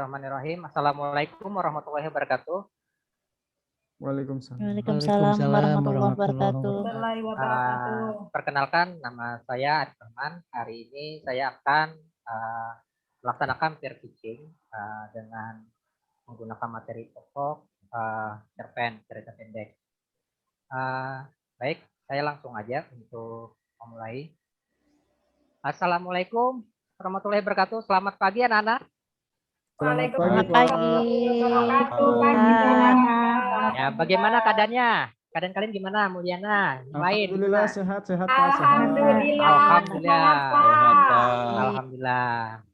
Bismillahirrahmanirrahim. Assalamualaikum warahmatullahi wabarakatuh. Waalaikumsalam. Waalaikumsalam warahmatullahi wabarakatuh. Perkenalkan, nama saya Adi Firman. Hari ini saya akan melaksanakan peer teaching dengan menggunakan materi pokok cerpen cerita pendek. Baik, saya langsung aja untuk memulai. Assalamualaikum warahmatullahi wabarakatuh. Selamat pagi anak-anak. Selamat Selamat pagi, pagi. Ya, bagaimana keadaannya? Keadaan kalian gimana, Mulyana? Main? Alhamdulillah sehat-sehat Pak. Alhamdulillah. Alhamdulillah. Alhamdulillah.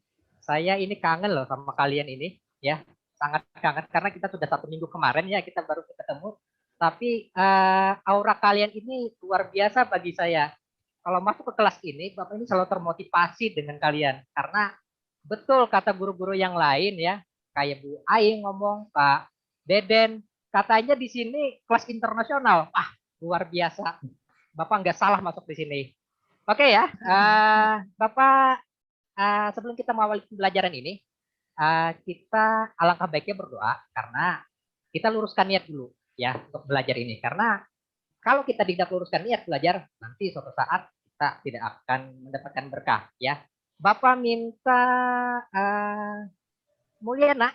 Saya ini kangen loh sama kalian ini, ya. Sangat kangen karena kita sudah 1 minggu kemarin ya kita baru ketemu. Tapi aura kalian ini luar biasa bagi saya. Kalau masuk ke kelas ini, Bapak ini selalu termotivasi dengan kalian karena betul kata guru-guru yang lain ya, kayak Bu Aing ngomong, Pak Deden, katanya di sini kelas internasional. Luar biasa. Bapak nggak salah masuk di sini. Oke ya, Bapak sebelum kita mengawali pembelajaran ini, kita alangkah baiknya berdoa karena kita luruskan niat dulu ya untuk belajar ini. Karena kalau kita tidak luruskan niat belajar, nanti suatu saat kita tidak akan mendapatkan berkah ya. Bapak minta Mulyana.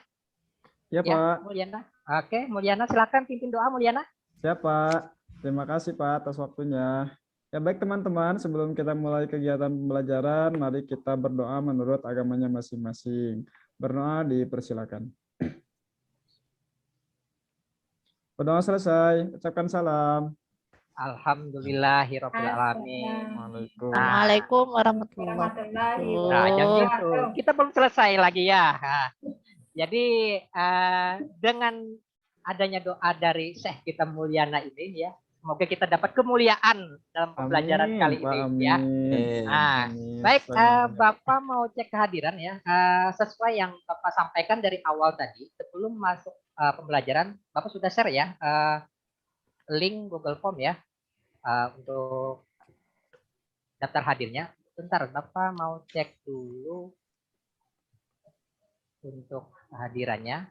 Ya, Pak. Mulyana. Oke, Mulyana silakan pimpin doa Mulyana. Siap, Pak. Terima kasih, Pak, atas waktunya. Ya, baik teman-teman, sebelum kita mulai kegiatan pembelajaran, mari kita berdoa menurut agamanya masing-masing. Berdoa dipersilakan. Berdoa selesai, ucapkan salam. Alhamdulillahirobbilalamin. Assalamualaikum warahmatullahi wabarakatuh. Nah, yang gitu. Kita belum selesai lagi ya. Jadi dengan adanya doa dari Syekh kita Mulyana ini ya, semoga kita dapat kemuliaan dalam pembelajaran Amin, kali Pak, ini amin. ya. Nah, Amin. baik, Bapak mau cek kehadiran ya. Sesuai yang Bapak sampaikan dari awal tadi, sebelum masuk pembelajaran, Bapak sudah share ya link Google Form ya untuk daftar hadirnya. Bentar, Bapak mau cek dulu untuk kehadirannya.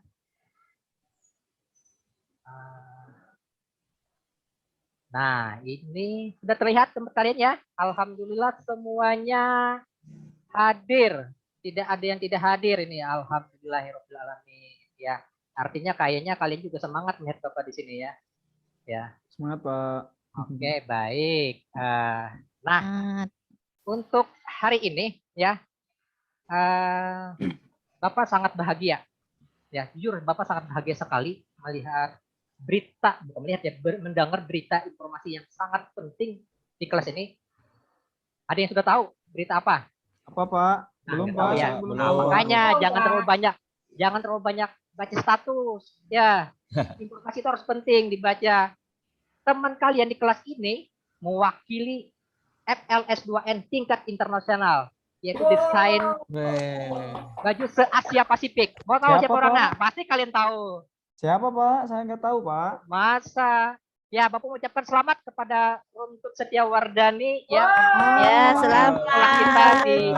Nah, ini sudah terlihat tempat kalian ya. Alhamdulillah semuanya hadir. Tidak ada yang tidak hadir ini. Alhamdulillahirobbilalamin. Ya, artinya kayaknya kalian juga semangat melihat Bapak di sini ya. Ya. Semangat, Pak. Oke, baik. Nah, untuk hari ini ya, Bapak sangat bahagia. Ya, jujur Bapak sangat bahagia sekali melihat berita, bukan melihat ya, mendengar berita informasi yang sangat penting di kelas ini. Ada yang sudah tahu berita apa? Apa, Pak? Belum, Pak. Ya. Belum. Nah, makanya jangan terlalu banyak baca status. Ya, informasi itu harus penting dibaca. Teman kalian di kelas ini mewakili FLS2N tingkat internasional, yaitu desain baju se-Asia Pasifik. Mau tahu siapa orangnya? Pasti kalian tahu. Siapa, Pak? Saya nggak tahu, Pak. Masa? Ya, Bapak mengucapkan selamat kepada Runtut Setiawardani ya. Ya, selamat. Kita di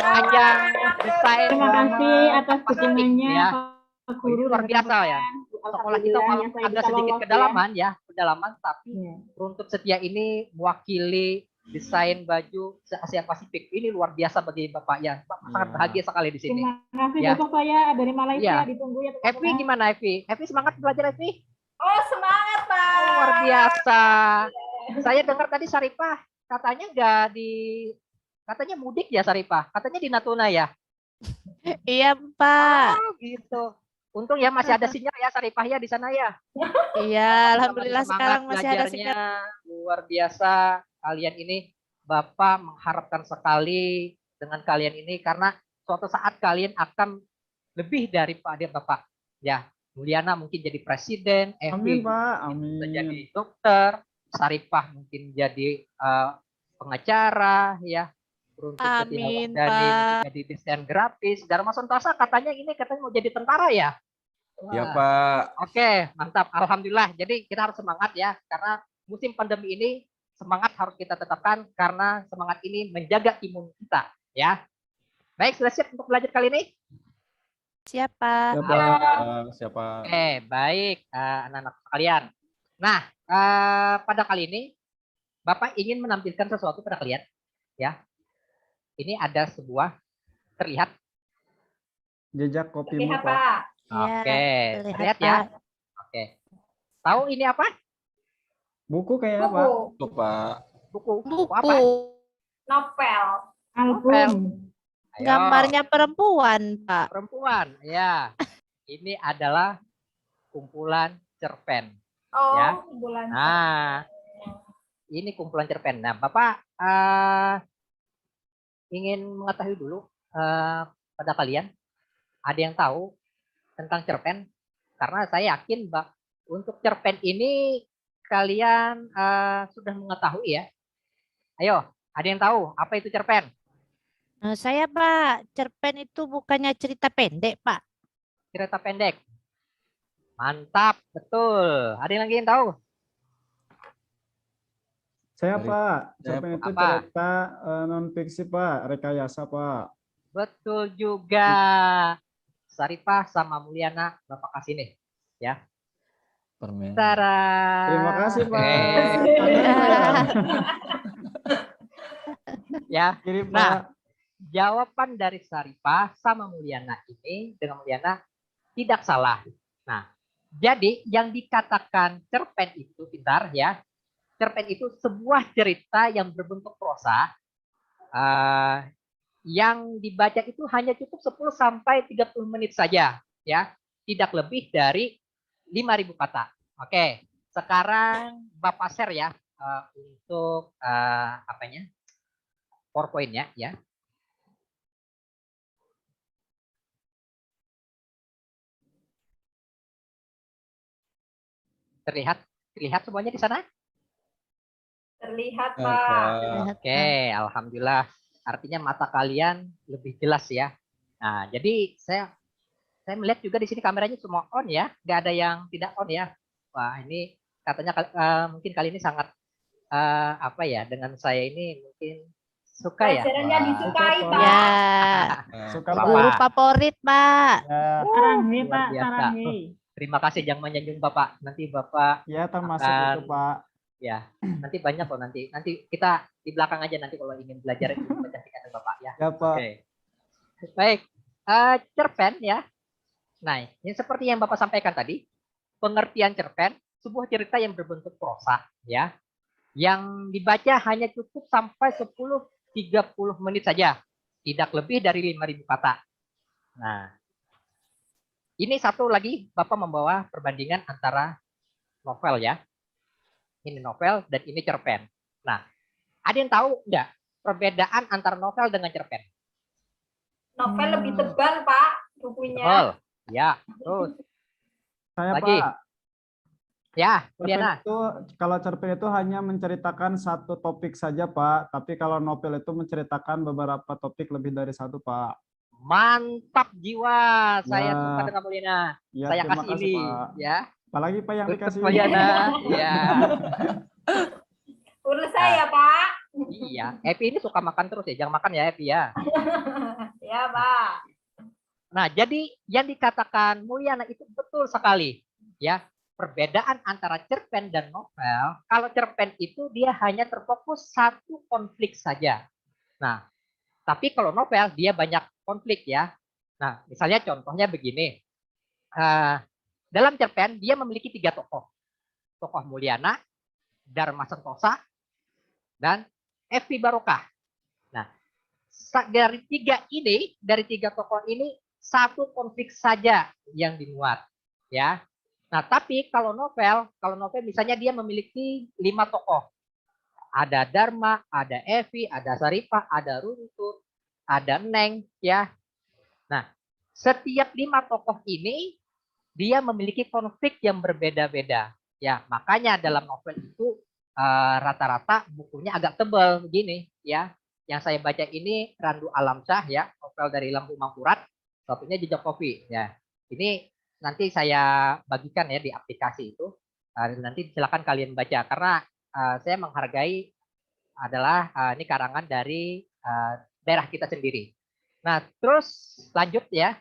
ajang desain. Terima kasih atas dukungannya, ya. Pak Guru. Luar biasa ya. Sekolah kita agak sedikit kedalaman, tapi Runtut Setia ini mewakili desain baju se-Asia Pasifik. Ini luar biasa bagi Bapak ya. Bapak sangat bahagia sekali di sini. Terima kasih Ya. Bapak, saya dari Malaysia ditunggu ya. Evi gimana Evi? Evi semangat belajar Evi? Oh, semangat, Pak. Luar biasa. Saya dengar tadi Saripah katanya katanya mudik ya Saripah. Katanya di Natuna ya. Iya, Pak. Oh, gitu. Untung ya masih ada sinyal ya Saripah ya di sana ya. Iya, alhamdulillah Semangat sekarang masih ada belajarnya. sinyal. Luar biasa kalian ini. Bapak mengharapkan sekali dengan kalian ini karena suatu saat kalian akan lebih daripada Bapak. Ya, Mulyana mungkin jadi presiden, Amin, Evi Pak. mungkin Amin. jadi dokter, Saripah mungkin jadi pengacara ya. Runtut Amin, Setiawardani Pak. jadi desain grafis. Dharma Sontosa katanya mau jadi tentara ya. Ya, Pak. Oke, mantap. Alhamdulillah. Jadi kita harus semangat ya, karena musim pandemi ini semangat harus kita tetapkan karena semangat ini menjaga imun kita ya. Baik, sudah siap untuk belajar kali ini? Siapa? Siapa? Siapa? Oke, baik anak-anak sekalian. Nah, pada kali ini Bapak ingin menampilkan sesuatu pada kalian, ya. Ini ada sebuah terlihat. Jejak kopimu, Lihat, Pak. Pak. Ya, Oke, terlihat, terlihat ya. Pak. Oke. Tahu ini apa? Buku kayaknya, Buku. Pak. Itu Pak. Buku. Buku apa? Buku. Novel. Novel. Album. Ayo, Gambarnya perempuan, Pak. perempuan. Ya. Ini adalah kumpulan cerpen. Oh, Ya. bulan. Nah, ini kumpulan cerpen. Nah, Bapak ingin mengetahui dulu pada kalian, ada yang tahu tentang cerpen? Karena saya yakin, Mbak, untuk cerpen ini kalian sudah mengetahui ya. Ayo, ada yang tahu apa itu cerpen? Nah, saya, Pak, cerpen itu bukannya cerita pendek, Pak. Cerita pendek. Mantap, betul. Ada yang lagi yang tahu? Saya, Dari- Pak. saya, Cerpen itu Apa? cerita non-fiksi, Pak. Rekayasa, Pak. Betul juga. Saripah sama Mulyana, Bapak kasih nih. Ya. Permen. Tara. Terima kasih, Oke. Pak. Tangan saya. Ya. Kirim, Nah, Pak. jawaban dari Saripah sama Mulyana ini dengan Mulyana tidak salah. Nah, jadi yang dikatakan cerpen itu, pintar ya, cerpen itu sebuah cerita yang berbentuk prosa yang dibaca itu hanya cukup 10 sampai 30 menit saja, ya, tidak lebih dari 5.000 kata. Oke, sekarang Bapak share ya untuk apanya, PowerPoint-nya ya. Terlihat semuanya di sana? Terlihat, Ya, Pak. Pak. Terlihat, Oke, Pak. alhamdulillah. Artinya mata kalian lebih jelas ya. Nah, jadi saya melihat juga di sini kameranya semua on ya, nggak ada yang tidak on ya. Wah, ini katanya mungkin kali ini sangat apa ya, dengan saya ini mungkin suka ya. Pelajarannya Wah. disukai, Suka, Pak. Ya, Suka, Bapak. guru Pak. favorit, Pak. Ya, Sarang nih, luar Pak. biasa. Sarang nih. Terima kasih jangan menyanjung Bapak. Nanti Bapak ya termasuk Akan- itu, Pak. ya, nanti banyak kok nanti. Nanti kita di belakang aja nanti kalau ingin belajar ilmu baca dengan Bapak ya. Ya, Pak. Oke. Baik, cerpen ya. Nah, yang seperti yang Bapak sampaikan tadi, pengertian cerpen, sebuah cerita yang berbentuk prosa, ya, yang dibaca hanya cukup sampai 10-30 menit saja, tidak lebih dari 5.000 kata. Nah, ini satu lagi Bapak membawa perbandingan antara novel ya, ini novel dan ini cerpen. Nah, ada yang tahu enggak perbedaan antara novel dengan cerpen? Novel lebih tebal, Pak, bukunya. Betul. Ya, terus Saya, lagi. Pak. Ya, Cerpen Mulyana. itu, kalau cerpen itu hanya menceritakan satu topik saja, Pak. Tapi kalau novel itu menceritakan beberapa topik lebih dari satu, Pak. Mantap jiwa. Saya Ya. suka dengan Mulyana. Ya, Saya terima kasih kasih, ini, Pak. ya. Apalagi, Pak, yang Untuk dikasih. Mulyana, ya. Urus saya, Pak. Iya, Epi ini suka makan terus ya. Jangan makan ya, Epi ya. Ya, Pak. Nah, jadi yang dikatakan Mulyana itu betul sekali, ya. Perbedaan antara cerpen dan novel, kalau cerpen itu dia hanya terfokus satu konflik saja. Nah, tapi kalau novel dia banyak konflik ya. Nah, misalnya contohnya begini. Dalam cerpen dia memiliki 3 tokoh. Tokoh Mulyana, Dharma Sentosa, dan Evi Barokah. Nah, dari 3 tokoh ini satu konflik saja yang dimuat, ya. Nah, tapi kalau novel misalnya dia memiliki 5 tokoh. Ada Dharma, ada Evi, ada Saripah, ada Runtut, ada Neng, ya. Nah, setiap 5 tokoh ini dia memiliki konflik yang berbeda-beda. Ya, makanya dalam novel itu rata-rata bukunya agak tebal begini, ya. Yang saya baca ini Randu Alamsyah ya, novel dari Lampu Mangkurat, satunya Jejak Kopi ya. Ini nanti saya bagikan ya di aplikasi itu. Nanti silakan kalian baca karena saya menghargai adalah ini karangan dari daerah kita sendiri. Nah, terus lanjut ya.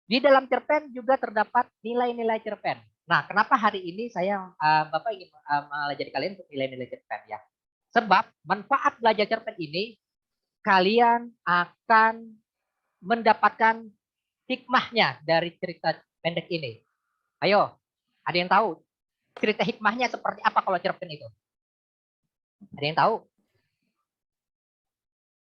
Di dalam cerpen juga terdapat nilai-nilai cerpen. Nah, kenapa hari ini saya Bapak ingin mengajari kalian untuk nilai-nilai cerpen ya? Sebab manfaat belajar cerpen ini kalian akan mendapatkan hikmahnya dari cerita pendek ini. Ayo, ada yang tahu cerita hikmahnya seperti apa kalau cerpen itu? Ada yang tahu?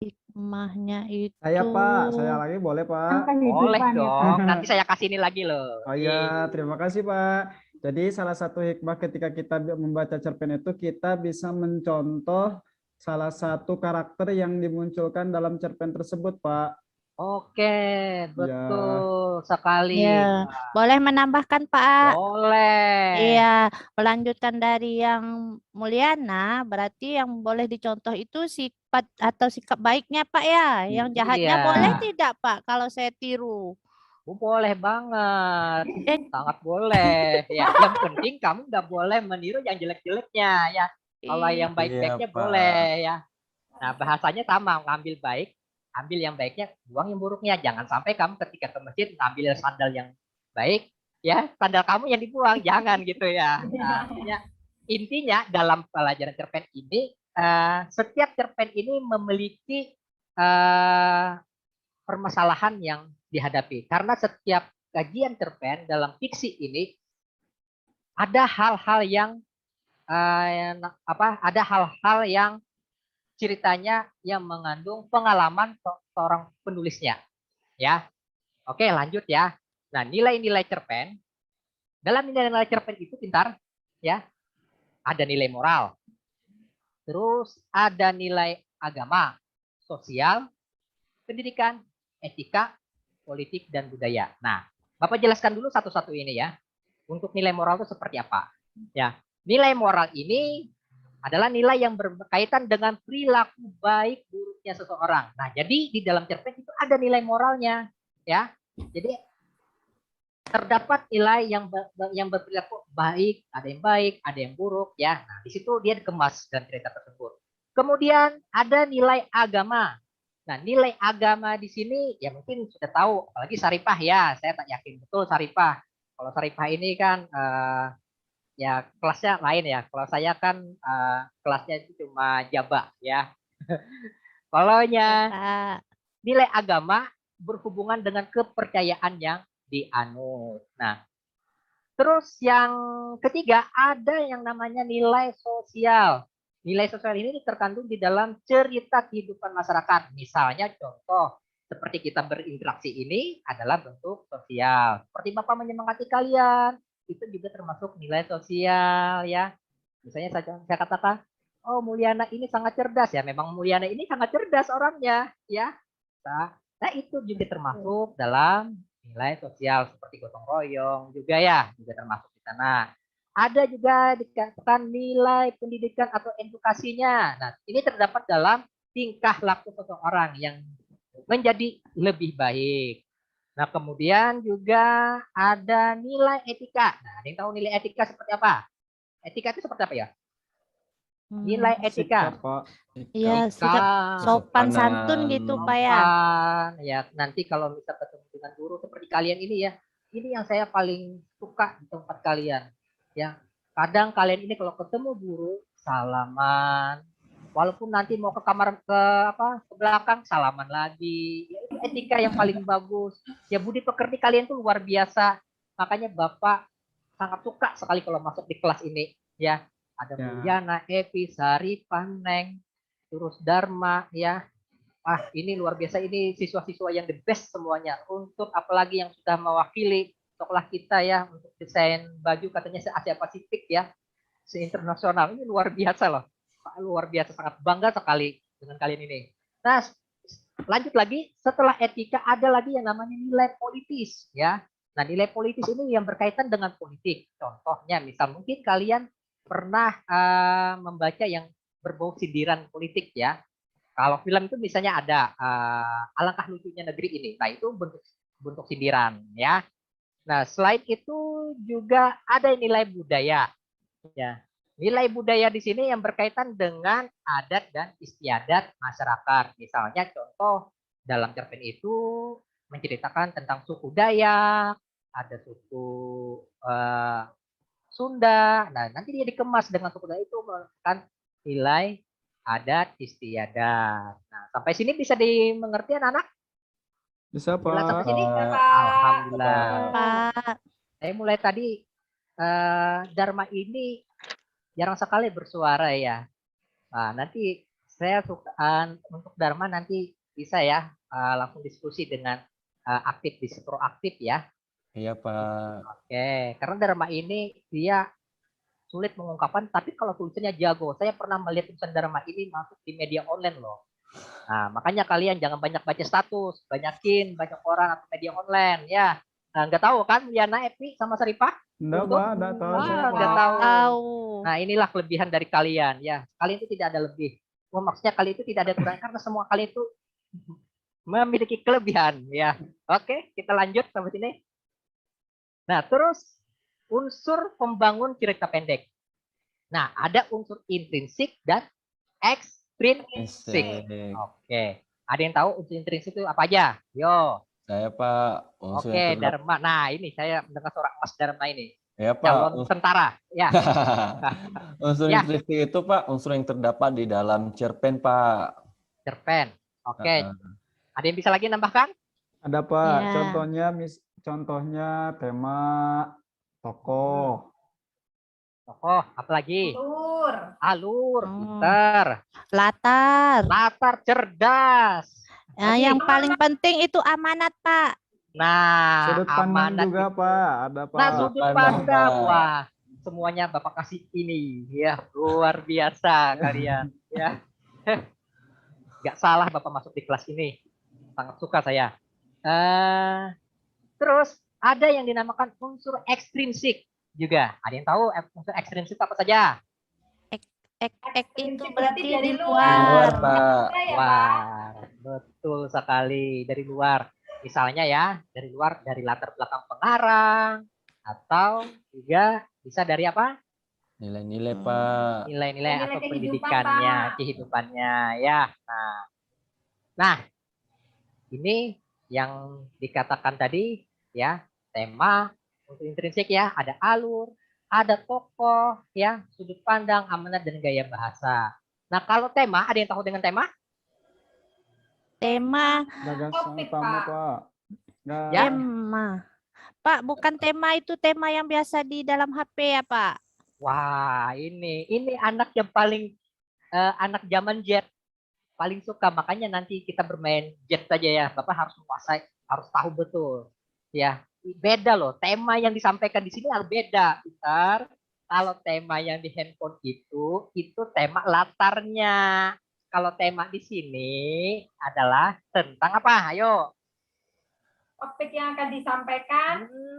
Hikmahnya itu. Saya Pak, saya lagi boleh Pak? Boleh dong. Nanti saya kasih ini lagi loh. Oh iya, terima kasih Pak. Jadi salah satu hikmah ketika kita membaca cerpen itu kita bisa mencontoh salah satu karakter yang dimunculkan dalam cerpen tersebut, Pak. Oke, Ya, betul sekali. Ya, boleh menambahkan Pak? Boleh. Iya, melanjutkan dari yang Mulyana, berarti yang boleh dicontoh itu sifat atau sikap baiknya Pak ya. Yang jahatnya Iya. boleh tidak Pak kalau saya tiru? Boleh banget. Eh, Sangat boleh. Ya, yang penting kamu nggak boleh meniru yang jelek-jeleknya ya. Kalau Ih, yang baik-baiknya Iya, Pak. boleh ya. Nah, bahasanya sama, ngambil baik, ambil yang baiknya, buang yang buruknya. Jangan sampai kamu ketika ke masjid ngambil sandal yang baik, ya sandal kamu yang dibuang, jangan gitu ya. Nah, intinya dalam pelajaran cerpen ini, setiap cerpen ini memiliki permasalahan yang dihadapi. Karena setiap kajian cerpen dalam fiksi ini ada hal-hal yang ada hal-hal yang ceritanya yang mengandung pengalaman seorang penulisnya. Ya, oke lanjut ya. Nah nilai-nilai cerpen, dalam nilai-nilai cerpen itu pintar, ya ada nilai moral, terus ada nilai agama, sosial, pendidikan, etika, politik dan budaya. Nah, Bapak jelaskan dulu satu-satu ini ya. Untuk nilai moral itu seperti apa? Ya, nilai moral ini adalah nilai yang berkaitan dengan perilaku baik buruknya seseorang. Nah, jadi di dalam cerpen itu ada nilai moralnya, ya. Jadi terdapat nilai yang berperilaku baik, ada yang buruk, ya. Nah, di situ dia dikemas dalam cerita tersebut. Kemudian ada nilai agama. Nah, nilai agama di sini ya mungkin sudah tahu, apalagi Saripah ya. Saya tak yakin betul Saripah. Kalau Saripah ini kan ya kelasnya lain ya. Kalau saya kan kelasnya itu cuma jaba ya. Kalau Pak. nilai agama berhubungan dengan kepercayaan yang dianut. Nah, terus yang ketiga ada yang namanya nilai sosial. Nilai sosial ini terkandung di dalam cerita kehidupan masyarakat. Misalnya contoh seperti kita berinteraksi ini adalah bentuk sosial. Seperti Bapak menyemangati kalian, itu juga termasuk nilai sosial ya. Misalnya saya katakan, oh Mulyana ini sangat cerdas ya. Memang Mulyana ini sangat cerdas orangnya ya. Nah itu juga termasuk dalam nilai sosial seperti gotong royong juga ya, juga termasuk di sana. Ada juga dikatakan nilai pendidikan atau edukasinya. Nah, ini terdapat dalam tingkah laku seseorang yang menjadi lebih baik. Nah, kemudian juga ada nilai etika. Nah, ada yang tahu nilai etika seperti apa? Etika itu seperti apa ya? Nilai etika. sikap, Pak. Iya, sikap sopan santun gitu Pak ya. Ya, nanti kalau bisa ketemu dengan guru seperti kalian ini ya, ini yang saya paling suka di tempat kalian. Ya, kadang kalian ini kalau ketemu guru salaman, walaupun nanti mau ke kamar ke belakang salaman lagi. Ya, itu etika yang paling bagus. Ya budi pekerti kalian tuh luar biasa. Makanya Bapak sangat suka sekali kalau masuk di kelas ini. Ya, ada Mulyana, Evi, Sari, Paneng, terus Dharma ya. Ini luar biasa, ini siswa-siswa yang the best semuanya. Untuk apalagi yang sudah mewakili sekolah kita ya untuk desain baju katanya se Asia Pasifik ya, se internasional. Ini luar biasa loh. Luar biasa, sangat bangga sekali dengan kalian ini. Nah, lanjut lagi, setelah etika ada lagi yang namanya nilai politis ya. Nah, nilai politis ini yang berkaitan dengan politik. Contohnya misal mungkin kalian pernah membaca yang berbau sindiran politik ya. Kalau film itu misalnya ada Alangkah Lucunya Negeri Ini. Nah, itu bentuk sindiran ya. Nah, selain itu juga ada nilai budaya. Ya. Nilai budaya di sini yang berkaitan dengan adat dan istiadat masyarakat. Misalnya contoh dalam cerpen itu menceritakan tentang suku Dayak, ada suku Sunda. Nah, nanti dia dikemas dengan suku Dayak itu menggunakan nilai adat istiadat. Nah, sampai sini bisa dimengerti anak-anak? Bisa, Jelas sampai Pak. sini? Ya, Pak. Pak. Alhamdulillah. Pak. Saya mulai tadi Dharma ini jarang sekali bersuara ya. Nah, nanti saya suka untuk Dharma nanti bisa ya langsung diskusi dengan aktivis proaktif ya. Iya, Pak. Oke, karena Dharma ini dia sulit mengungkapkan, tapi kalau tulisannya jago. Saya pernah melihat tulisan Dharma ini masuk di media online loh. Nah, makanya kalian jangan banyak baca status, banyakin banyak orang atau media online ya. Nah, nggak tahu kan Liana, Epi sama Sarifah? Enggak, Untuk? Pak, enggak tahu saya, Nggak Pak. tahu. Tahu. Nah, inilah kelebihan dari kalian ya. Kalian itu tidak ada lebih. Maksudnya kalian itu tidak ada kurang karena semua kalian itu memiliki kelebihan ya. Oke, kita lanjut sampai sini. Nah, terus unsur pembangun cerita pendek. Nah, ada unsur intrinsik dan ekstrinsik. Asik. Oke. Ada yang tahu unsur intrinsik itu apa aja? Yo. Saya, Pak. Unsur Oke, yang terdapat. Dharma. Nah, ini saya mendengar suara Mas Dharma ini. Ya, Calon Pak. tentara. Ya. Unsur Ya. intrinsik itu, Pak, unsur yang terdapat di dalam cerpen, Pak. Cerpen. Oke. Heeh. Ada yang bisa lagi nambahkan? Ada, Pak. Ya. Contohnya tema tokoh. Tokoh, apalagi? Tur. Alur, Hmm. pinter. Latar. Latar, cerdas. Nah, Lagi? yang paling penting itu amanat, Pak. Nah, Sudut pandang amanat juga, itu. Pak. Ada, Pak. Nah, sudut Pandang, pandang. Pak. Wah, semuanya Bapak kasih ini. Ya, luar biasa kalian. Ya. Nggak salah Bapak masuk di kelas ini. Sangat suka saya. Terus ada yang dinamakan unsur ekstrinsik juga. Ada yang tahu unsur ekstrinsik apa saja? Ek itu Berarti berarti dari di Di luar, luar. Pak. Ya, Pak. Wah, betul sekali. Dari luar. Misalnya ya, dari luar, dari latar belakang pengarang. Atau juga bisa dari apa? Nilai-nilai, Pak. Nilai-nilai Nilai atau kehidupan, pendidikannya, Pak. kehidupannya. Ya, nah, ini yang dikatakan tadi ya, tema unsur intrinsik ya, ada alur, ada tokoh ya, sudut pandang, amanat dan gaya bahasa. Nah, kalau tema, ada yang tahu dengan tema? Tema. Gagasan Topik, utama, Pak. Pak. Nggak. Ya. Tema. Pak, bukan tema itu tema yang biasa di dalam HP ya, Pak? Wah, ini anak yang paling anak zaman jet paling suka, makanya nanti kita bermain jet saja ya. Bapak harus menguasai, harus tahu betul. Ya, beda loh. Tema yang disampaikan di sini harus beda. Bentar. Kalau tema yang di handphone itu tema latarnya. Kalau tema di sini adalah tentang apa? Ayo. Topik yang akan disampaikan.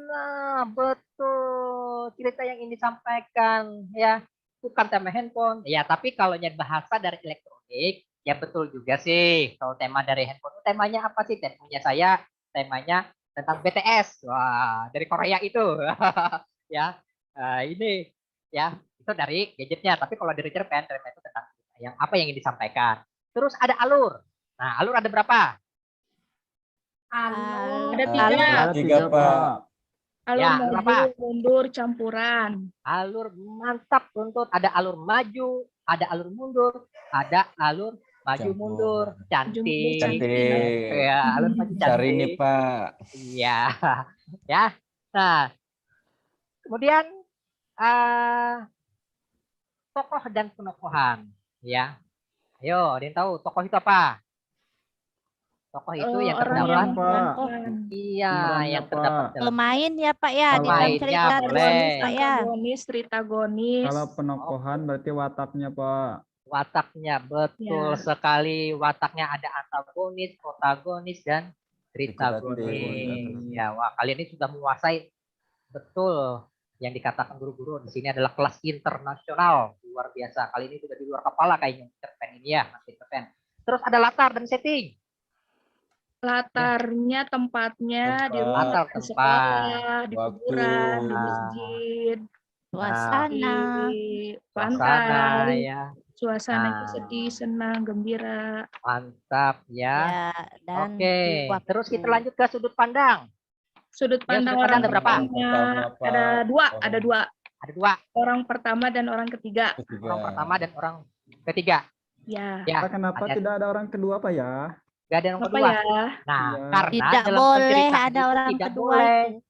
Nah, betul. Cerita yang ingin disampaikan ya, bukan tema handphone. Ya, tapi kalau bahasa dari elektronik, ya betul juga sih. Kalau tema dari handphone, temanya apa sih? Temanya saya, temanya tentang BTS. Wah, dari Korea itu. Ya, ini ya, itu dari gadgetnya. Tapi kalau dari cerpen itu tentang yang apa yang ingin disampaikan. Terus ada alur. Nah, alur ada berapa? Alur. Ada Alur. tiga. Ada Tiga, tiga, Pak. Pak. Alur Ya, maju, berapa? mundur, campuran. Alur mantap tuntut. Ada alur maju, ada alur mundur, ada alur maju Campur. mundur. Cantik. Cantik. Ya, alur maju Cari ini, cantik. Pak. Iya. Ya. Nah, kemudian tokoh dan penokohan. Ya. Ayo, ada yang tahu tokoh itu apa? Tokoh itu yang Orang terdapat. yang Pak. pemeran. Iya, Pemerannya, yang terdapat Pak. dalam. Pemain ya, Pak ya, di dalam Pemainnya cerita boleh. tersebut, Pak ya. Antagonis, tritagonis. Kalau penokohan berarti wataknya, Pak. Wataknya betul Ya. sekali. Wataknya ada antagonis, protagonis dan Tritagonis. tritagonis. Ya, wah kalian ini sudah menguasai betul yang dikatakan guru-guru di sini adalah kelas internasional, luar biasa. Kali ini sudah di luar kepala kayaknya cerpen ini ya, masih cerpen. Terus ada latar dan setting. Latarnya, tempatnya, di rumah, Latar, di tempat. sekolah, di Waktu. kuburan, di Nah. masjid, Suasana. di Suasana pantai, ya. Suasananya Nah. sedih, senang, gembira. Mantap ya. Ya, dan Oke, waktu. terus kita lanjut ke sudut pandang. Sudut Ya, pandang sudut pandang orang ada berapa? pertamanya Pertama, ada Pak. dua, Orang ada dua. Ada 2, Orang pertama dan orang ketiga. ketiga. orang pertama dan orang ketiga. Ya. Ya, Pak, kenapa ada- tidak ada orang kedua, Pak ya? nggak ada yang Apa kedua. ya? Nah, Iya. karena Tidak dalam boleh penceritaan ada itu orang tidak kedua boleh. itu.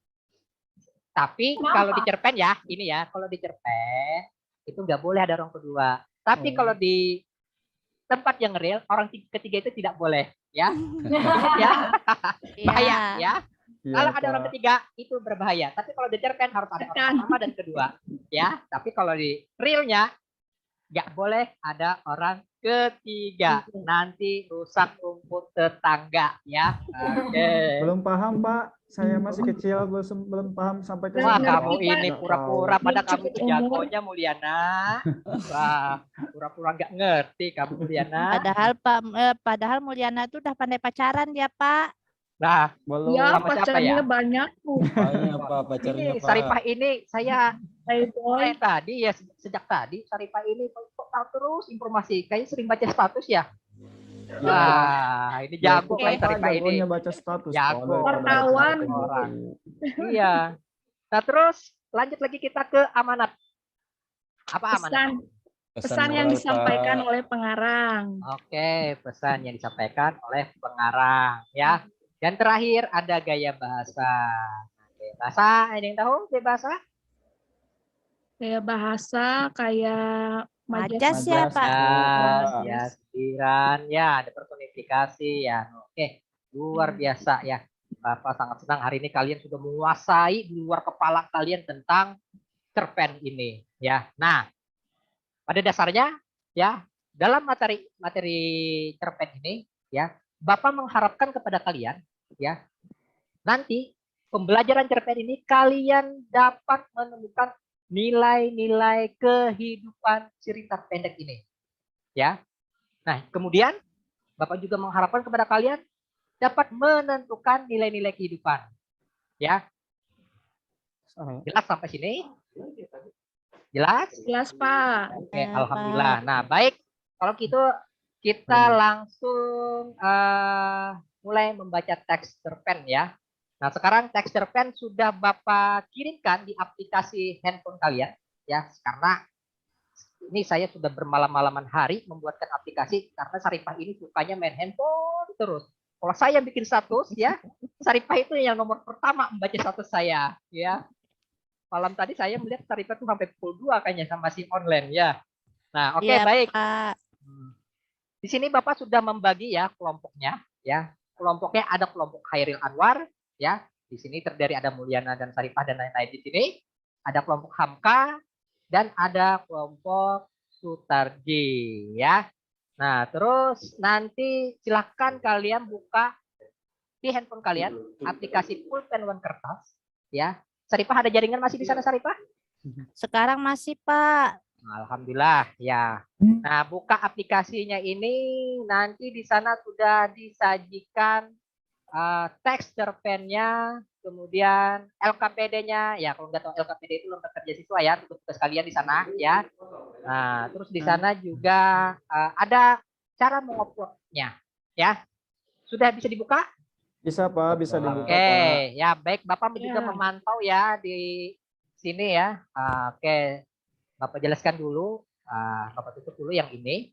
Tapi Kenapa? kalau di cerpen ya, ini ya, kalau di cerpen itu nggak boleh ada orang kedua. Tapi Oh. kalau di tempat yang real, orang ketiga itu tidak boleh, ya. Ingat ya, bahaya ya. Iya, Kalau ada Pak. orang ketiga itu berbahaya. Tapi kalau di cerpen harus ada orang Tekan. pertama dan kedua, ya. Tapi kalau di realnya nggak boleh ada orang ketiga. Nanti rusak rumput tetangga, ya. Oke. Belum paham, Pak. Saya masih kecil, belum paham sampai ke Wah, Ngerti, kamu Pak. ini Nggak pura-pura tahu. pada Belum kamu cukup itu umur. jagonya Mulyana. Wah, pura-pura nggak ngerti kamu Mulyana. Padahal Mulyana tuh udah pandai pacaran dia, Pak. Nah, Belum. Ya, sama siapa pacarnya ya? banyak tuh. Banyak, Pak, pacarnya, Ini Pak. Saripah ini saya Playboy. tadi ya sejak tadi Saripah ini kok tahu terus informasi. Kayaknya sering baca status ya. Wah, ini jago Ya, kan Pak, Saripah ini. jagonya baca status. Jago. Pak, daripada Wartawan. baca Orang. buku. Iya. Nah, terus lanjut lagi kita ke amanat. Apa amanat? Pesan yang moral, disampaikan Pak. oleh pengarang. Oke, pesan yang disampaikan oleh pengarang ya. Dan terakhir ada gaya bahasa. Oke, bahasa ada yang tahu gaya bahasa? Kayak bahasa, kayak Majas ya, Majas. Pak. Majas, Pak. ya, sentiran, ya, ada personifikasi ya. Oke, luar biasa ya. Bapak sangat senang hari ini kalian sudah menguasai di luar kepala kalian tentang cerpen ini ya. Nah, pada dasarnya ya, dalam materi cerpen ini ya, Bapak mengharapkan kepada kalian ya, nanti pembelajaran cerpen ini kalian dapat menemukan nilai-nilai kehidupan cerita pendek ini ya. Nah, kemudian Bapak juga mengharapkan kepada kalian dapat menentukan nilai-nilai kehidupan ya. Jelas sampai sini? Jelas? jelas, Pak. Oke, Ya, alhamdulillah. Nah, baik. Kalau gitu kita langsung mulai membaca teks cerpen ya. Nah, sekarang teks cerpen sudah Bapak kirimkan di aplikasi handphone kalian ya. Karena ini saya sudah bermalam-malaman hari membuatkan aplikasi karena Saripah ini sukanya main handphone terus. Kalau saya bikin status ya, Saripah itu yang nomor pertama membaca status saya ya. Malam tadi saya melihat Saripah tuh sampai pukul 2 kayaknya sama si online ya. Nah, oke, Iya, baik. Pak. Di sini Bapak sudah membagi ya kelompoknya ya. Kelompoknya ada kelompok Khairil Anwar ya. Di sini terdiri ada Mulyana dan Saripah dan lain-lain di sini. Ada kelompok Hamka dan ada kelompok Sutarji ya. Nah, terus nanti silahkan kalian buka di handphone kalian aplikasi Pulpen One Kertas ya. Saripah ada jaringan masih di sana Saripah? Sekarang masih, Pak. Alhamdulillah ya. Nah, buka aplikasinya ini nanti di sana sudah disajikan teks cerpennya, kemudian LKPD-nya ya. Kalau nggak tahu LKPD itu lembar kerja siswa ya, tugas kalian di sana ya. Nah, terus di sana juga ada cara menguploadnya ya. Sudah bisa dibuka? Bisa, Pak, bisa dibuka, Oke, Pak. ya baik. Bapak juga Ya. memantau ya di sini ya. Oke, Bapak jelaskan dulu. Bapak tutup dulu yang ini.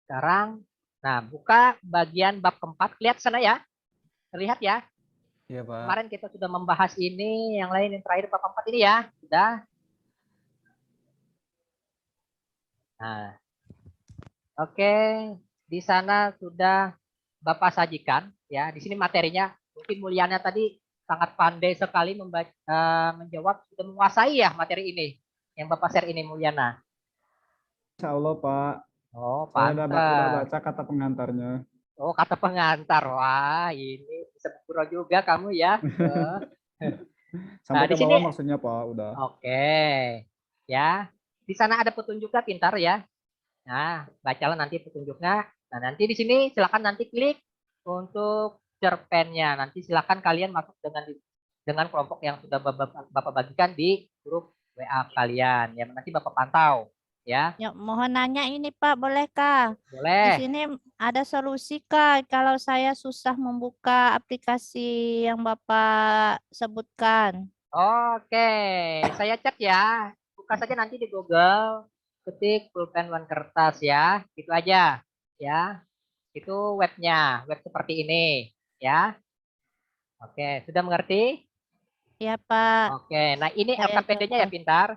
Sekarang, nah buka bagian bab keempat. Lihat sana ya. Terlihat ya. Iya, Pak. Kemarin kita sudah membahas ini, yang lain yang terakhir bab keempat ini ya. Sudah. Nah, oke. Di sana sudah Bapak sajikan ya. Di sini materinya mungkin Mulyana tadi sangat pandai sekali menjawab, sudah menguasai ya materi ini yang Bapak share ini Mulyana. Insya Allah, Pak. Oh, Saya udah pantas. baca kata pengantarnya. Oh, kata pengantar. Wah, ini bisa bergurau juga kamu ya. Sampai di ke sini- bawah maksudnya, Pak, udah. Oke. Ya. Di sana ada petunjuknya pintar ya. Nah, bacalah nanti petunjuknya. Nah, nanti di sini silakan nanti klik untuk cerpennya. Nanti silakan kalian masuk dengan kelompok yang sudah Bapak bagikan di grup WA kalian. Ya, nanti Bapak pantau ya. Ya, mohon nanya ini Pak, bolehkah? Di Boleh. sini ada solusi Kak kalau saya susah membuka aplikasi yang Bapak sebutkan. Oke, saya cek ya. Buka saja nanti di Google, ketik pulpen One Kertas ya. Itu aja ya. Itu webnya, web seperti ini ya. Oke, sudah mengerti? Ya Pak, Oke, nah ini saya LKPD-nya ya contoh. pintar.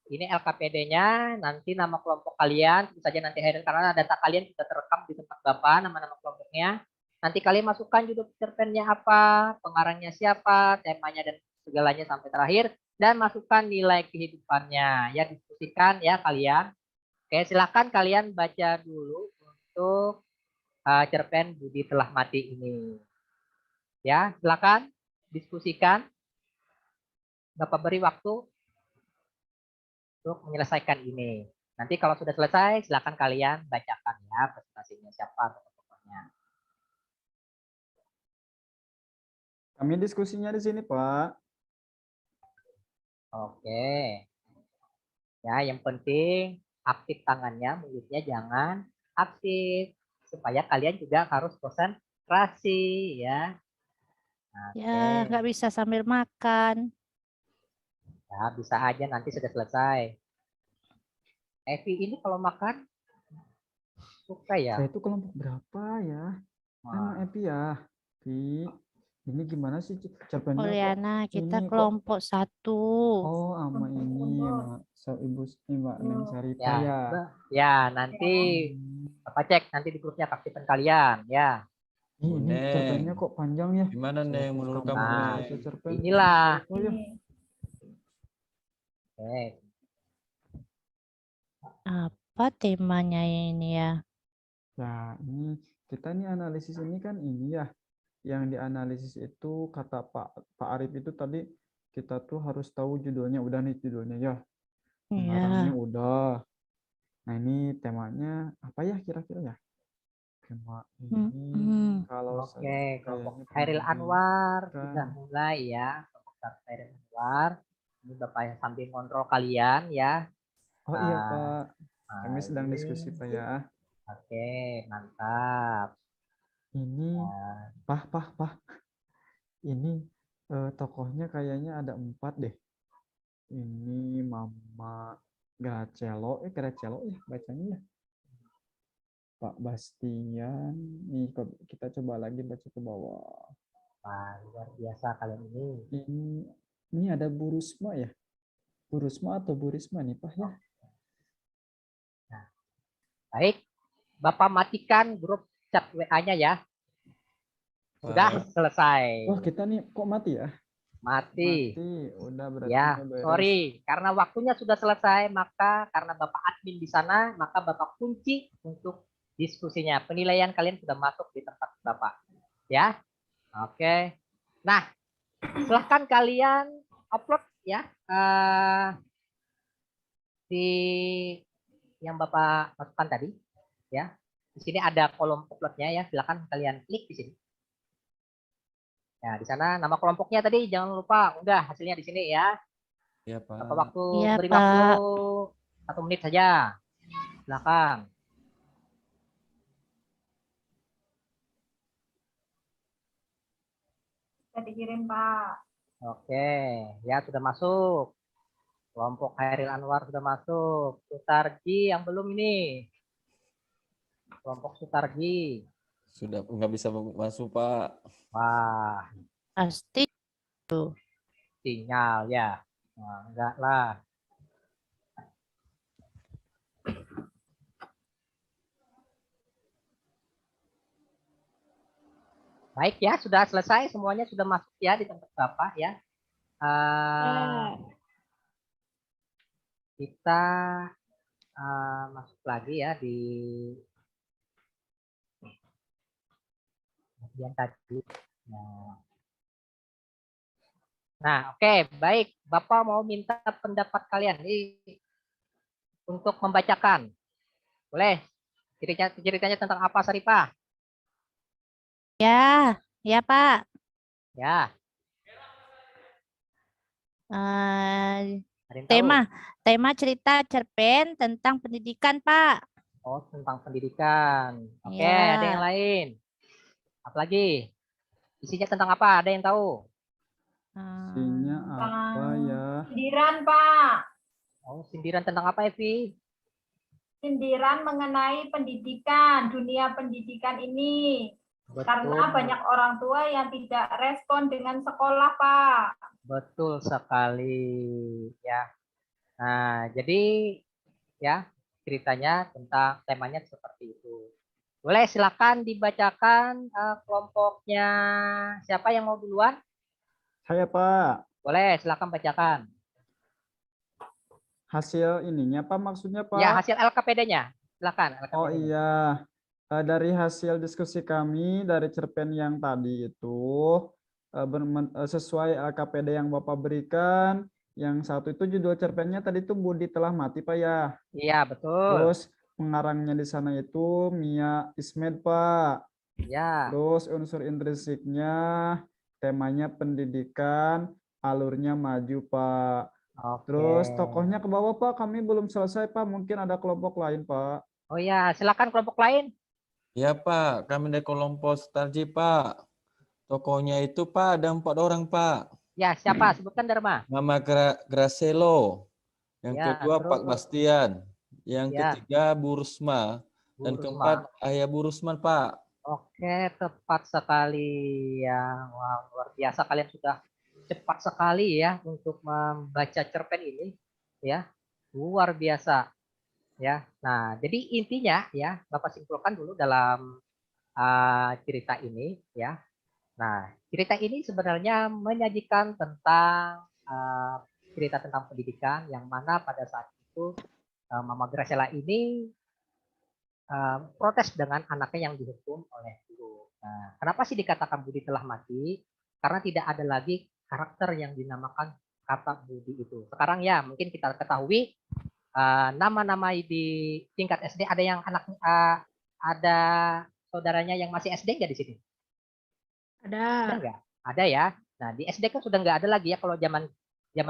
Ini LKPD-nya, nanti nama kelompok kalian, tentu saja nanti Hayden, karena data kalian sudah terekam di tempat Bapak, nama-nama kelompoknya. Nanti kalian masukkan judul cerpennya apa, pengarangnya siapa, temanya dan segalanya sampai terakhir, dan masukkan nilai kehidupannya. Ya, diskusikan ya kalian. Oke, silakan kalian baca dulu untuk cerpen Budi Telah Mati ini. Ya, silakan diskusikan. Bapak beri waktu untuk menyelesaikan ini. Nanti kalau sudah selesai, silakan kalian bacakan ya presentasinya siapa tokohnya. Kami diskusinya di sini, Pak. Oke. Ya, yang penting aktif tangannya, mulutnya jangan aktif supaya kalian juga harus konsentrasi ya. Ya, Oke. nggak bisa sambil makan. Ya, bisa aja nanti sudah selesai. Evi ini kalau makan suka ya. Saya itu kelompok berapa ya? Emang Wah, Epi ya? Pi, ini gimana sih cerpennya kok? Poliana, kita Ini kok? kelompok 1. Oh, sama ini, sama Ibu Mbak Neng Sarita ya, ya. ya nanti Hmm. Bapak cek nanti di grupnya aktifkan kalian ya. Ini cerpennya Neng, kok panjang ya? gimana Neng menurut kamu Nah, Neng? cerpen inilah. oh ya. Oke. Apa temanya ini ya? Ya, ini kita nih analisis ini kan ini ya. Yang dianalisis itu kata Pak Arif itu tadi kita tuh harus tahu judulnya. Udah nih judulnya ya. Pengarangnya Iya. udah. Nah, ini temanya apa ya kira-kira ya? Tema ini Mm-mm. kalau saya Oke, kelompok kayaknya Hairil Anwar pendidikan. sudah mulai ya. Kelompok Hairil Anwar. Ini Bapak yang sambil kontrol kalian ya. Oh iya Ah, Pak, kami sedang ini. diskusi Pak ya. Oke, mantap. Ini Nah, Pah. Ini tokohnya kayaknya ada 4 deh. Ini Mama Gracelo, Gracelo ya bacanya ya. Pak Bastian. Nih kita coba lagi baca ke bawah. wah, luar biasa kalian ini. Ini ada Bu Rusma ya. Bu Rusma atau Bu Risma nih Pak ya. Nah, baik, Bapak matikan grup chat WA-nya ya. Sudah Pak, selesai. Wah kita nih kok mati ya? Mati. Udah berarti Ya, nggak beres. sorry. Karena waktunya sudah selesai, maka karena Bapak admin di sana, maka Bapak kunci untuk diskusinya. Penilaian kalian sudah masuk di tempat Bapak. Ya, oke. Nah, silahkan kalian upload ya di yang Bapak masukkan tadi. Ya, di sini ada kolom uploadnya ya. Silahkan kalian klik di sini. Ya, di sana nama kelompoknya tadi jangan lupa unggah hasilnya di sini ya. ya Bapak Pak. Iya, beri waktu Pak. 1 menit saja. Silakan. Bisa dikirim, Pak. Oke, ya sudah masuk. Kelompok Hairil Anwar sudah masuk. Sutarji yang belum ini. Kelompok Sutarji. Sudah nggak bisa masuk Pak. Wah, Pasti sinyal ya. Nah, enggak lah. Baik ya, sudah selesai. Semuanya sudah masuk ya di tempat Bapak ya. Kita masuk lagi ya di bagian tadi. Nah, oke, baik. Bapak mau minta pendapat kalian ini untuk membacakan. Boleh? Ceritanya tentang apa, Saripah? Ya, ya Pak. Ya, Eh, ada yang tahu? tema cerita cerpen tentang pendidikan Pak. Oh, tentang pendidikan. Oke, ada yang Ya. lain. Apalagi? Isinya tentang apa? Ada yang tahu? Isinya apa ya? Sindiran, Pak. Oh, sindiran tentang apa, Evi? Sindiran mengenai pendidikan, dunia pendidikan ini. Karena banyak orang tua yang tidak respon dengan sekolah, Pak. Betul sekali, ya. Nah, jadi ya ceritanya tentang temanya seperti itu. Boleh silakan dibacakan kelompoknya. Siapa yang mau duluan? Saya Pak. Boleh silakan bacakan. Hasil ininya Pak maksudnya Pak? Ya, hasil LKPD-nya. Silakan Oh LKPD-nya. iya, dari hasil diskusi kami dari cerpen yang tadi itu sesuai LKPD yang Bapak berikan, yang satu itu judul cerpennya tadi itu Budi Telah Mati Pak ya. Iya, betul. Terus pengarangnya di sana itu Mia Ismed Pak. Ya. Terus unsur intrinsiknya temanya pendidikan, alurnya maju Pak. Oke. Terus tokohnya ke bawah Pak, kami belum selesai Pak, mungkin ada kelompok lain Pak. Oh ya, silakan kelompok lain. Ya Pak, kami dari kelompok Starji Pak. Tokohnya itu Pak ada 4 orang Pak. Ya, siapa? Sebutkan Dharma. Nama Gracelo. Yang Ya, kedua Pak terus. Bastian. Yang Ya. ketiga Bu Rusma. Bu Dan Rusma. keempat Ayah Bu Rusman Pak. Oke, tepat sekali ya. Wah, luar biasa kalian sudah cepat sekali ya untuk membaca cerpen ini ya. Luar biasa ya. Nah, jadi intinya ya, Bapak simpulkan dulu dalam cerita ini ya. Nah, cerita ini sebenarnya menyajikan tentang cerita tentang pendidikan yang mana pada saat itu Mama Graciela ini protes dengan anaknya yang dihukum oleh guru. Nah, kenapa sih dikatakan Budi telah mati? Karena tidak ada lagi karakter yang dinamakan kata Budi itu. Sekarang ya mungkin kita ketahui nama-nama di tingkat SD ada yang anak ada saudaranya yang masih SD nggak di sini? Ada Ada. nggak? Ada ya. Nah di SD kan sudah nggak ada lagi ya kalau zaman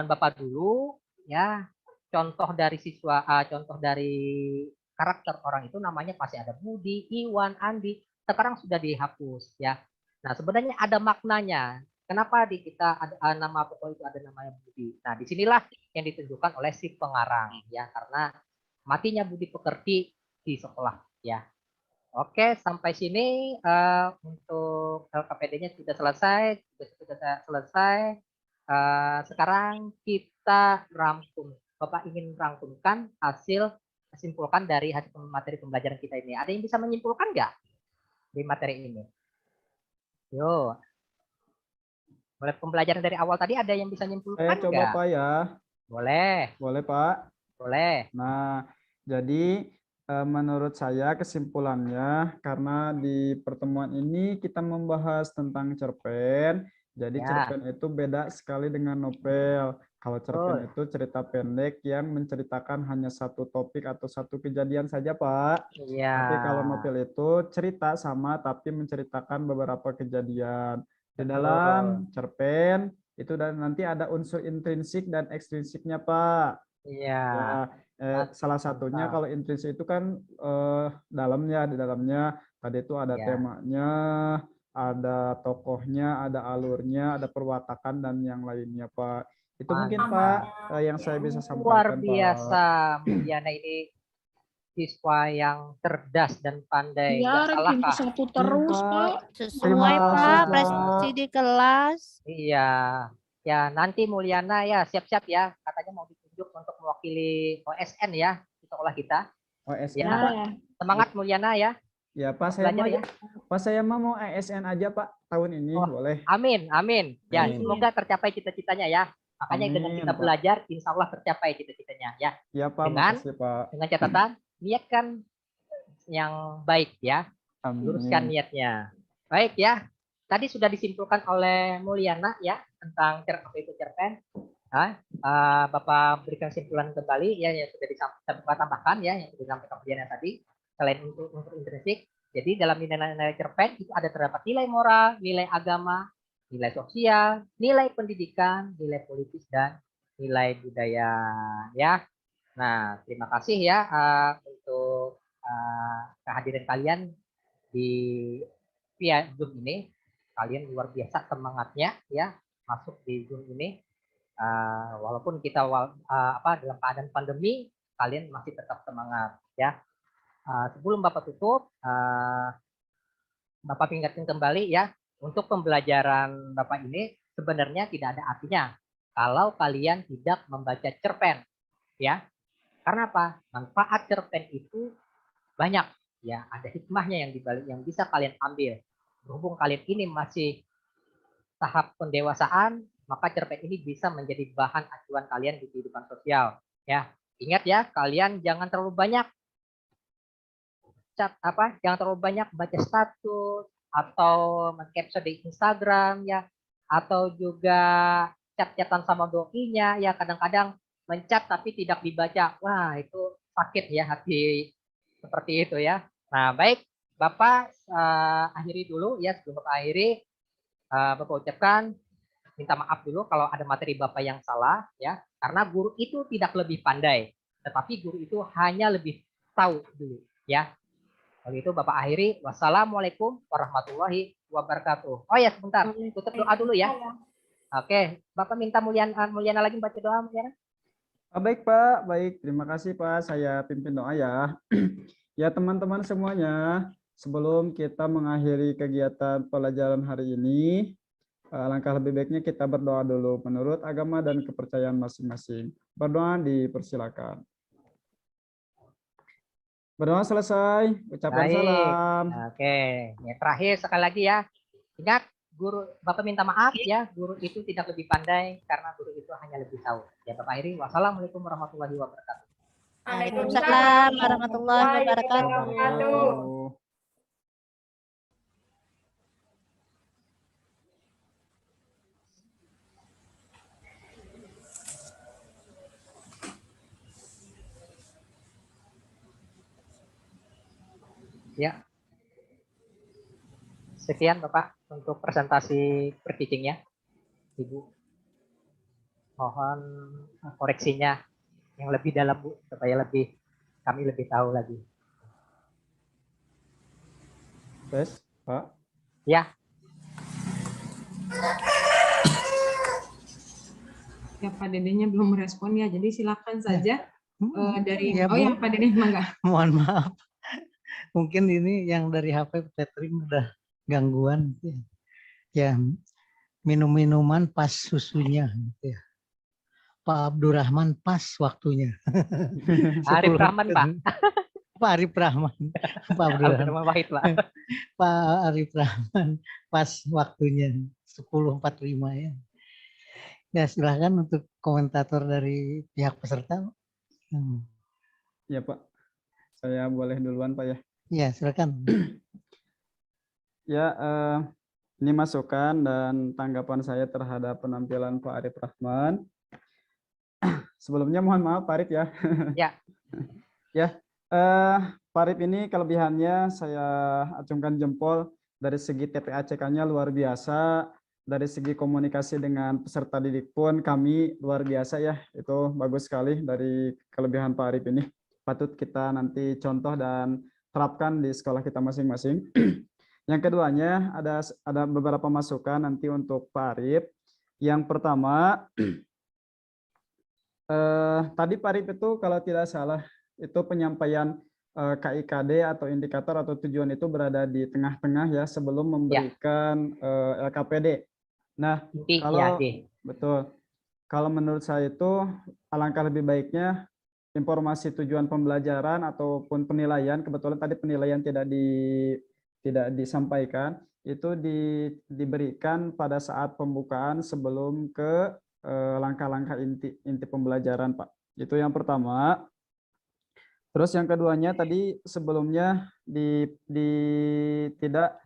Bapak dulu ya contoh dari siswa contoh dari karakter orang itu namanya pasti ada Budi, Iwan, Andi. Sekarang sudah dihapus ya. Nah sebenarnya ada maknanya. Kenapa di kita ada nama pokok itu ada namanya Budi. Nah disinilah yang ditunjukkan oleh si pengarang ya karena matinya Budi Pekerti di sekolah ya. Oke, sampai sini untuk LKPD-nya sudah selesai, sudah selesai. Sekarang kita rangkum. Bapak ingin rangkumkan hasil simpulkan dari hasil materi pembelajaran kita ini. Ada yang bisa menyimpulkan nggak di materi ini? Yo, mulai pembelajaran dari awal tadi ada yang bisa menyimpulkan Saya coba nggak? Pak ya. Boleh, Boleh Pak. boleh. Nah, jadi menurut saya kesimpulannya karena di pertemuan ini kita membahas tentang cerpen, jadi Ya, cerpen itu beda sekali dengan novel. Kalau cerpen betul. itu cerita pendek yang menceritakan hanya satu topik atau satu kejadian saja, Pak. Iya. Tapi kalau novel itu cerita sama tapi menceritakan beberapa kejadian. Di Betul. dalam cerpen itu dan nanti ada unsur intrinsik dan ekstrinsiknya, Pak. Iya. Ya, salah satunya kalau intrinsik itu kan di dalamnya tadi itu ada Ya. temanya, ada tokohnya, ada alurnya, ada perwatakan dan yang lainnya, Pak. Itu mungkin Pak yang saya bisa Luar sampaikan, biasa, Pak. Mulyana ini siswa yang cerdas dan pandai. Iya, Nggak salah ranking kah? 1 terus, Pak. Pak. Terima Sesuai kasih, Pak, Pak. prestasi di kelas. Iya. Ya, nanti Mulyana ya siap-siap ya. Katanya mau ditunjuk untuk mewakili OSN ya di sekolah kita. OSN, Ya. Pak. Semangat Mulyana ya. Ya, Pak, Untuk belajar ya. Pak saya mau ASN aja, Pak, tahun ini, Oh, boleh. amin, amin. Ya, Amin. semoga tercapai cita-citanya ya. Makanya dengan Amin, kita Pak. belajar, insya Allah tercapai cita-citanya ya. Ya, Pak, Dengan- makasih, Pak. Dengan catatan, niatkan yang baik ya. Luruskan Amin. niatnya. Baik ya. Tadi sudah disimpulkan oleh Mulyana ya tentang itu cerpen. Bapak berikan simpulan kembali ya yang sudah disampaikan tambahkan ya yang sudah disampaikan Mulyana tadi. Selain untuk intrinsik, Jadi dalam nilai-nilai cerpen itu ada terdapat nilai moral, nilai agama, nilai sosial, nilai pendidikan, nilai politis, dan nilai budaya. Ya. Nah, terima kasih ya untuk kehadiran kalian di via Zoom ini. Kalian luar biasa semangatnya ya masuk di Zoom ini. Walaupun kita dalam keadaan pandemi, kalian masih tetap semangat ya. Sebelum Bapak tutup, Bapak ingatkan kembali ya, untuk pembelajaran Bapak ini sebenarnya tidak ada artinya kalau kalian tidak membaca cerpen ya. Karena apa? Manfaat cerpen itu banyak ya, ada hikmahnya yang dibalik yang bisa kalian ambil. Berhubung kalian ini masih tahap pendewasaan, maka cerpen ini bisa menjadi bahan acuan kalian di kehidupan sosial ya. Ingat ya, kalian jangan terlalu banyak jangan terlalu banyak baca status atau men-capture di Instagram ya, atau juga chat-chatan sama doinya ya, kadang-kadang mencat tapi tidak dibaca. Wah, itu sakit ya hati seperti itu ya. Nah, baik Bapak akhiri dulu ya. Sebelum Bapak akhiri, Bapak ucapkan minta maaf dulu kalau ada materi Bapak yang salah ya, karena guru itu tidak lebih pandai, tetapi guru itu hanya lebih tahu dulu ya. Kalau itu Bapak akhiri, wassalamualaikum warahmatullahi wabarakatuh. Oh ya, sebentar, tutup doa dulu ya. Oke, Bapak minta Mulyana lagi baca doa, Mulyana. Baik Pak, baik. Terima kasih Pak, saya pimpin doa ya. Ya teman-teman semuanya, sebelum kita mengakhiri kegiatan pelajaran hari ini, alangkah lebih baiknya kita berdoa dulu menurut agama dan kepercayaan masing-masing. Berdoa dipersilakan. Berdoa selesai, ucapkan Baik. salam. Oke, ya, terakhir sekali lagi ya. Ingat, guru Bapak minta maaf ya, guru itu tidak lebih pandai karena guru itu hanya lebih tahu. Ya Bapak akhiri, wassalamualaikum warahmatullahi wabarakatuh. Waalaikumsalam warahmatullahi wabarakatuh. Ya. Sekian Bapak untuk presentasi per-teaching-nya. Ibu. Mohon koreksinya yang lebih dalam Bu, supaya kami lebih tahu lagi. Tes, Pak. Ya. Ya Pak Dedenya belum merespon ya, jadi silakan saja dari Ya, oh Bu. ya Pak Dede mangga. Mohon maaf. Mungkin ini yang dari HP tethering udah gangguan. Ya, minum-minuman pas susunya. Gitu ya. Pak Abdurrahman pas waktunya. Arif Rahman Pak. Pak Arif Rahman. Pak Abdurrahman. Wahid Pak. Pak Arif Rahman pas waktunya 10.45 ya. Ya silakan untuk komentator dari pihak peserta. Ya Pak, saya boleh duluan Pak ya. Ya silakan. Ya, ini masukan dan tanggapan saya terhadap penampilan Pak Arif Rahman. Sebelumnya mohon maaf Pak Arif ya. Ya. Ya, Pak Arif ini kelebihannya saya acungkan jempol, dari segi TPACK-nya luar biasa, dari segi komunikasi dengan peserta didik pun kami luar biasa ya, itu bagus sekali dari kelebihan Pak Arif ini. Patut kita nanti contoh dan terapkan di sekolah kita masing-masing. Yang keduanya ada beberapa masukan nanti untuk Pak Arif. Yang pertama, tadi Pak Arif itu kalau tidak salah itu penyampaian KIKD atau indikator atau tujuan itu berada di tengah-tengah ya sebelum memberikan LKPD. Nah, kalau betul, kalau menurut saya itu alangkah lebih baiknya informasi tujuan pembelajaran ataupun penilaian, kebetulan tadi penilaian tidak disampaikan, itu diberikan pada saat pembukaan sebelum ke langkah-langkah inti pembelajaran Pak. Itu yang pertama. Terus yang keduanya tadi sebelumnya tidak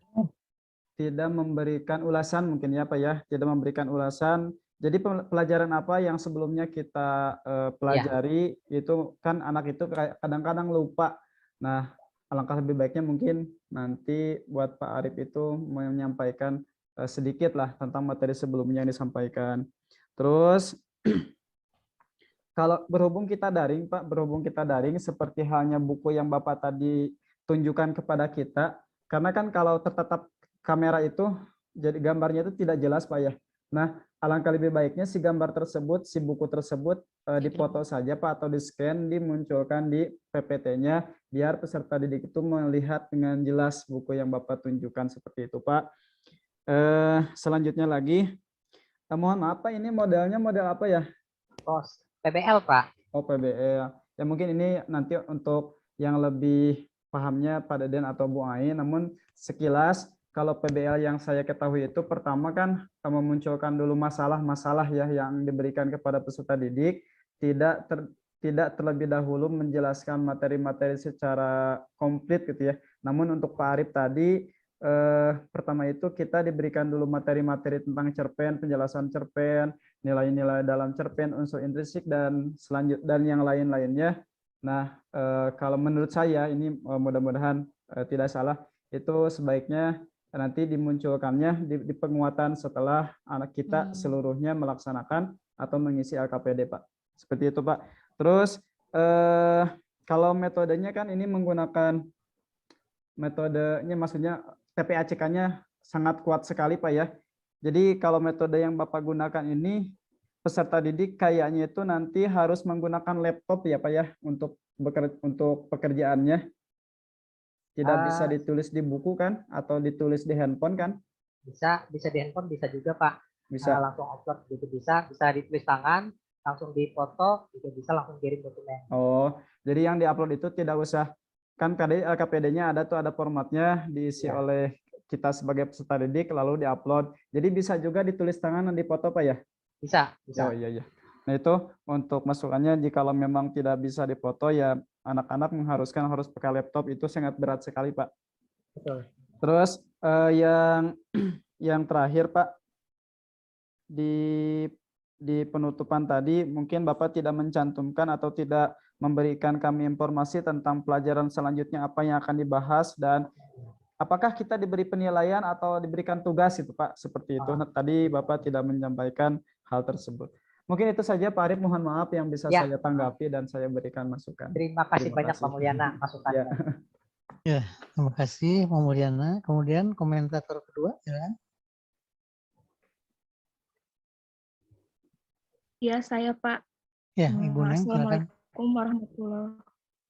memberikan ulasan mungkin ya Pak ya, tidak memberikan ulasan. Jadi pelajaran apa yang sebelumnya kita pelajari itu kan anak itu kadang-kadang lupa. Nah, alangkah lebih baiknya mungkin nanti buat Pak Arif itu menyampaikan sedikit lah tentang materi sebelumnya yang disampaikan. Terus kalau berhubung kita daring, Pak, berhubung kita daring seperti halnya buku yang Bapak tadi tunjukkan kepada kita, karena kan kalau tertatap kamera itu jadi gambarnya itu tidak jelas, Pak ya. Nah, alangkah lebih baiknya si gambar tersebut, si buku tersebut dipoto saja, Pak, atau di-scan, dimunculkan di PPT-nya biar peserta didik itu melihat dengan jelas buku yang Bapak tunjukkan seperti itu, Pak. Selanjutnya lagi, mohon maaf Pak, ini modelnya model apa ya? Pos PBL, Pak. Oh, PBL. Ya mungkin ini nanti untuk yang lebih pahamnya Pak Deden atau Bu Ain, namun sekilas kalau PBL yang saya ketahui itu pertama kan memunculkan dulu masalah-masalah ya yang diberikan kepada peserta didik, tidak terlebih dahulu menjelaskan materi-materi secara komplit gitu ya. Namun untuk Pak Arif tadi pertama itu kita diberikan dulu materi-materi tentang cerpen, penjelasan cerpen, nilai-nilai dalam cerpen, unsur intrinsik dan dan yang lain-lainnya. Nah, kalau menurut saya ini mudah-mudahan tidak salah, itu sebaiknya nanti dimunculkannya di penguatan setelah anak kita seluruhnya melaksanakan atau mengisi LKPD, Pak. Seperti itu, Pak. Terus kalau metodenya kan ini menggunakan metodenya, maksudnya TPACK-nya sangat kuat sekali, Pak ya. Jadi kalau metode yang Bapak gunakan ini, peserta didik kayaknya itu nanti harus menggunakan laptop ya, Pak ya, untuk pekerjaannya. Tidak bisa ditulis di buku kan, atau ditulis di handphone kan? Bisa di handphone, bisa juga, Pak. Bisa. Langsung upload gitu bisa ditulis tangan, langsung dipoto, juga bisa langsung kirim dokumen. Oh, jadi yang diupload itu tidak usah, kan LKPD-nya ada tuh, ada formatnya diisi oleh kita sebagai peserta didik lalu diupload. Jadi bisa juga ditulis tangan dan dipoto, Pak ya? Bisa. Oh iya. Nah itu untuk masukannya, jikalau memang tidak bisa dipoto ya anak-anak mengharuskan harus pakai laptop, itu sangat berat sekali, Pak. Betul. Terus yang terakhir, Pak, di penutupan tadi mungkin Bapak tidak mencantumkan atau tidak memberikan kami informasi tentang pelajaran selanjutnya apa yang akan dibahas dan apakah kita diberi penilaian atau diberikan tugas itu, Pak, seperti itu. Nah, tadi Bapak tidak menyampaikan hal tersebut. Mungkin itu saja, Pak Arif, mohon maaf yang bisa saya tanggapi dan saya berikan masukan. Terima kasih banyak, Pak Mulyana, masukannya. Ya, terima kasih Pak Mulyana. Kemudian komentator kedua, silakan. Ya, saya Pak. Ya, Ibu Neng, silakan.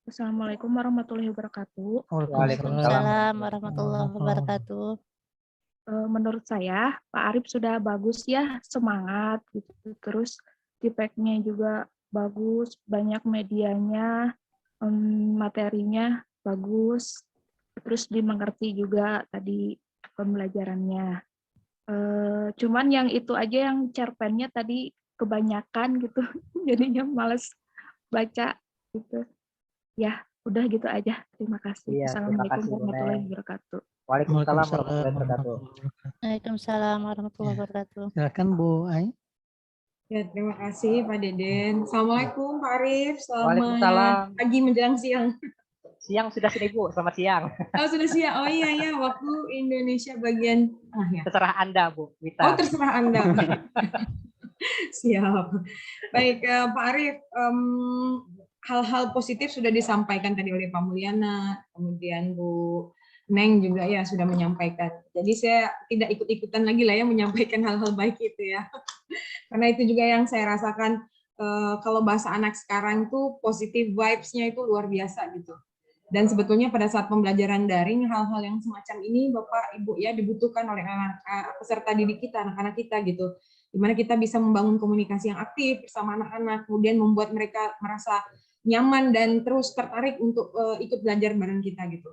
Assalamualaikum warahmatullahi wabarakatuh. Waalaikumsalam warahmatullahi wabarakatuh. Menurut saya Pak Arif sudah bagus ya, semangat gitu. Terus feedback-nya juga bagus, banyak medianya, materinya bagus. Terus dimengerti juga tadi pembelajarannya. Cuman yang itu aja, yang cerpennya tadi kebanyakan gitu, jadinya males baca gitu. Ya, udah gitu aja. Terima kasih. Iya, Assalamualaikum warahmatullahi wabarakatuh. Waalaikumsalam warahmatullahi wabarakatuh. Waalaikumsalam warahmatullahi wabarakatuh. Silakan Bu Ai. Ya, terima kasih Pak Deden. Assalamualaikum Pak Arif. Waalaikumsalam. Pagi menjelang siang. Siang sudah sini, Bu. Selamat siang. Oh, sudah siang. Oh iya ya, waktu Indonesia bagian ya. Terserah Anda, Bu Wita. Oh, terserah Anda. Siap. Baik, Pak Arif, hal-hal positif sudah disampaikan tadi oleh Pak Mulyana, kemudian Bu Neng juga ya sudah menyampaikan. Jadi saya tidak ikut-ikutan lagi lah ya menyampaikan hal-hal baik itu ya. Karena itu juga yang saya rasakan, kalau bahasa anak sekarang tuh positive vibes-nya itu luar biasa gitu. Dan sebetulnya pada saat pembelajaran daring, hal-hal yang semacam ini Bapak Ibu ya dibutuhkan oleh peserta didik kita, anak-anak kita gitu. Dimana kita bisa membangun komunikasi yang aktif bersama anak-anak, kemudian membuat mereka merasa nyaman dan terus tertarik untuk ikut belajar bareng kita gitu.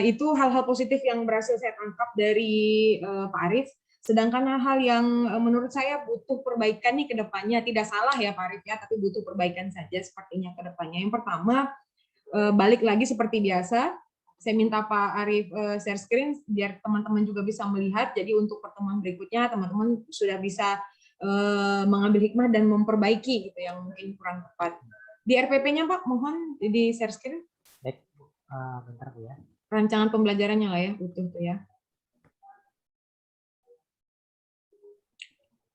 Itu hal-hal positif yang berhasil saya tangkap dari Pak Arif. Sedangkan hal-hal yang menurut saya butuh perbaikan nih ke depannya, tidak salah ya Pak Arif ya, tapi butuh perbaikan saja sepertinya ke depannya. Yang pertama, balik lagi seperti biasa, saya minta Pak Arif share screen biar teman-teman juga bisa melihat. Jadi untuk pertemuan berikutnya teman-teman sudah bisa mengambil hikmah dan memperbaiki gitu yang mungkin kurang tepat. Di RPP-nya Pak, mohon di share screen. Baik. Bentar Bu ya. Rancangan pembelajarannya lah ya, utuh tuh ya.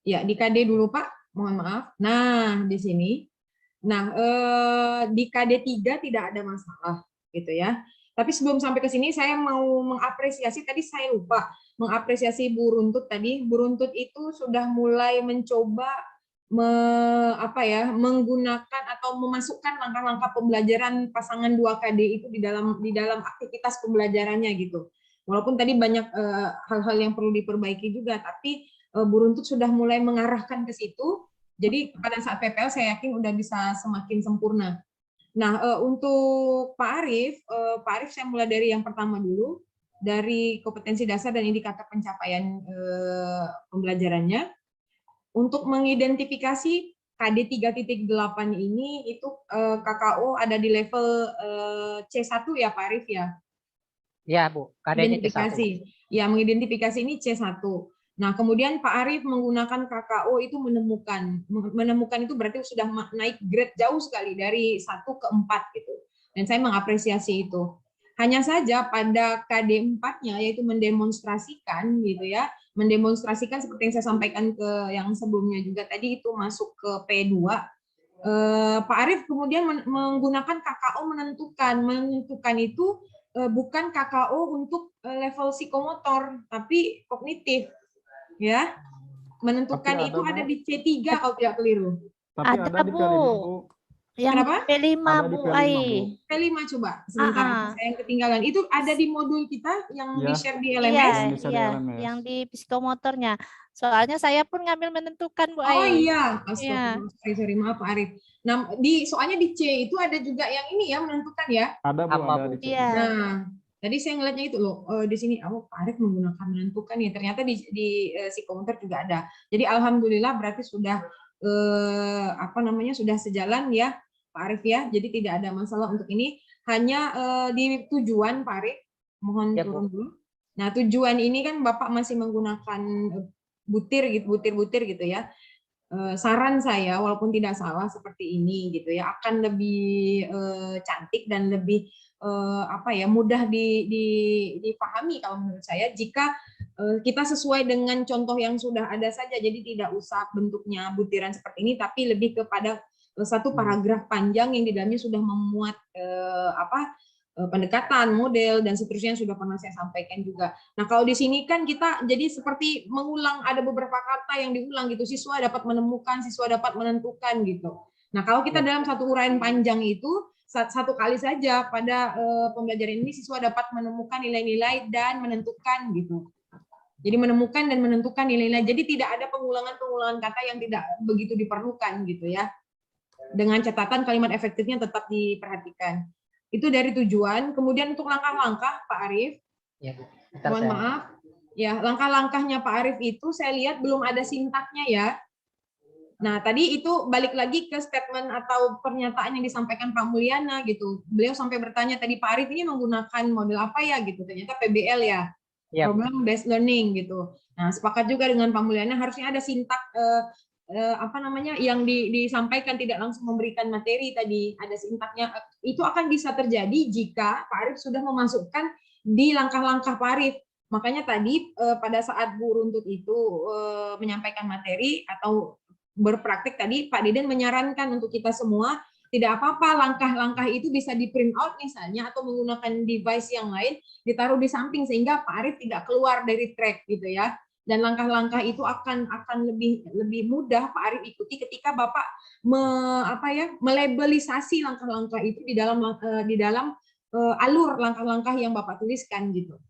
Ya, di KD dulu Pak, mohon maaf. Nah, di sini. Nah, di KD 3 tidak ada masalah gitu ya. Tapi sebelum sampai ke sini saya mau mengapresiasi, tadi saya lupa mengapresiasi Bu Runtut tadi. Bu Runtut itu sudah mulai mencoba menggunakan atau memasukkan langkah-langkah pembelajaran pasangan 2KD itu di dalam aktivitas pembelajarannya gitu. Walaupun tadi banyak hal-hal yang perlu diperbaiki juga, tapi Bu Runtut sudah mulai mengarahkan ke situ. Jadi pada saat PPL saya yakin udah bisa semakin sempurna. Nah, untuk Pak Arif saya mulai dari yang pertama dulu, dari kompetensi dasar dan indikator pencapaian pembelajarannya. Untuk mengidentifikasi KD 3.8 ini itu KKO ada di level C1 ya Pak Arif ya? Iya Bu, KD-nya Identifikasi. Ya, mengidentifikasi ini C1. Nah, kemudian Pak Arif menggunakan KKO itu menemukan. Menemukan itu berarti sudah naik grade jauh sekali dari 1 ke 4 gitu. Dan saya mengapresiasi itu. Hanya saja pada KD 4-nya yaitu mendemonstrasikan gitu ya. Mendemonstrasikan seperti yang saya sampaikan ke yang sebelumnya juga tadi itu masuk ke P2. Pak Arif kemudian menggunakan KKO menentukan. Menentukan itu bukan KKO untuk level psikomotor, tapi kognitif. Ya, menentukan itu ada di C3 kalau tidak keliru. Tapi ada di P5, Bu. Yang Kenapa? P5 Ada di Bu P5, Ai. Bu. P5 coba sebentar, saya yang ketinggalan. Itu ada di modul kita yang Ya. di-share di Iya, LMS. bisa di iya, LMS. yang di psikomotornya. Soalnya saya pun ngambil menentukan Bu Oh Ai. iya, Iya. astagfirullah, sorry, maaf Pak Arif. Nah, soalnya di C itu ada juga yang ini ya menentukan ya. Ada Bu, Apa, ada Bu? di C. Iya. Nah, tadi saya ngeliatnya itu loh, di sini Pak Arif menggunakan menentukan ya. Ternyata di psikomotor juga ada. Jadi alhamdulillah berarti sudah sudah sejalan ya Pak Arif ya. Jadi tidak ada masalah untuk ini. Hanya di tujuan Pak Arif, mohon Ya, turun Bu. dulu. Nah, tujuan ini kan Bapak masih menggunakan butir-butir gitu ya. Saran saya walaupun tidak salah seperti ini gitu ya, akan lebih cantik dan lebih mudah dipahami kalau menurut saya jika kita sesuai dengan contoh yang sudah ada saja. Jadi tidak usah bentuknya butiran seperti ini, tapi lebih kepada satu paragraf panjang yang di dalamnya sudah memuat pendekatan, model, dan seterusnya yang sudah pernah saya sampaikan juga. Nah, kalau di sini kan kita jadi seperti mengulang, ada beberapa kata yang diulang gitu, siswa dapat menemukan, siswa dapat menentukan gitu. Nah, kalau kita dalam satu uraian panjang itu, satu kali saja pada pembelajaran ini siswa dapat menemukan nilai-nilai dan menentukan gitu. Jadi menemukan dan menentukan nilai-nilai. Jadi tidak ada pengulangan-pengulangan kata yang tidak begitu diperlukan gitu ya. Dengan catatan kalimat efektifnya tetap diperhatikan. Itu dari tujuan. Kemudian untuk langkah-langkah Pak Arif, Ya, Bu. mohon maaf, ya langkah-langkahnya Pak Arif itu saya lihat belum ada sintaknya ya. Nah tadi itu balik lagi ke statement atau pernyataan yang disampaikan Pak Mulyana gitu. Beliau sampai bertanya tadi Pak Arif ini menggunakan model apa ya gitu. Ternyata PBL ya, problem based learning gitu. Nah sepakat juga dengan Pak Mulyana harusnya ada sintak yang disampaikan, tidak langsung memberikan materi tadi, ada sintaknya. Itu akan bisa terjadi jika Pak Arif sudah memasukkan di langkah-langkah Pak Arif. Makanya tadi pada saat Bu Runtut itu menyampaikan materi atau berpraktik tadi, Pak Diden menyarankan untuk kita semua tidak apa-apa langkah-langkah itu bisa di print out misalnya atau menggunakan device yang lain ditaruh di samping sehingga Pak Arif tidak keluar dari track gitu ya. Dan langkah-langkah itu akan lebih mudah Pak Arif ikuti ketika Bapak melabelisasi langkah-langkah itu di dalam alur langkah-langkah yang Bapak tuliskan gitu.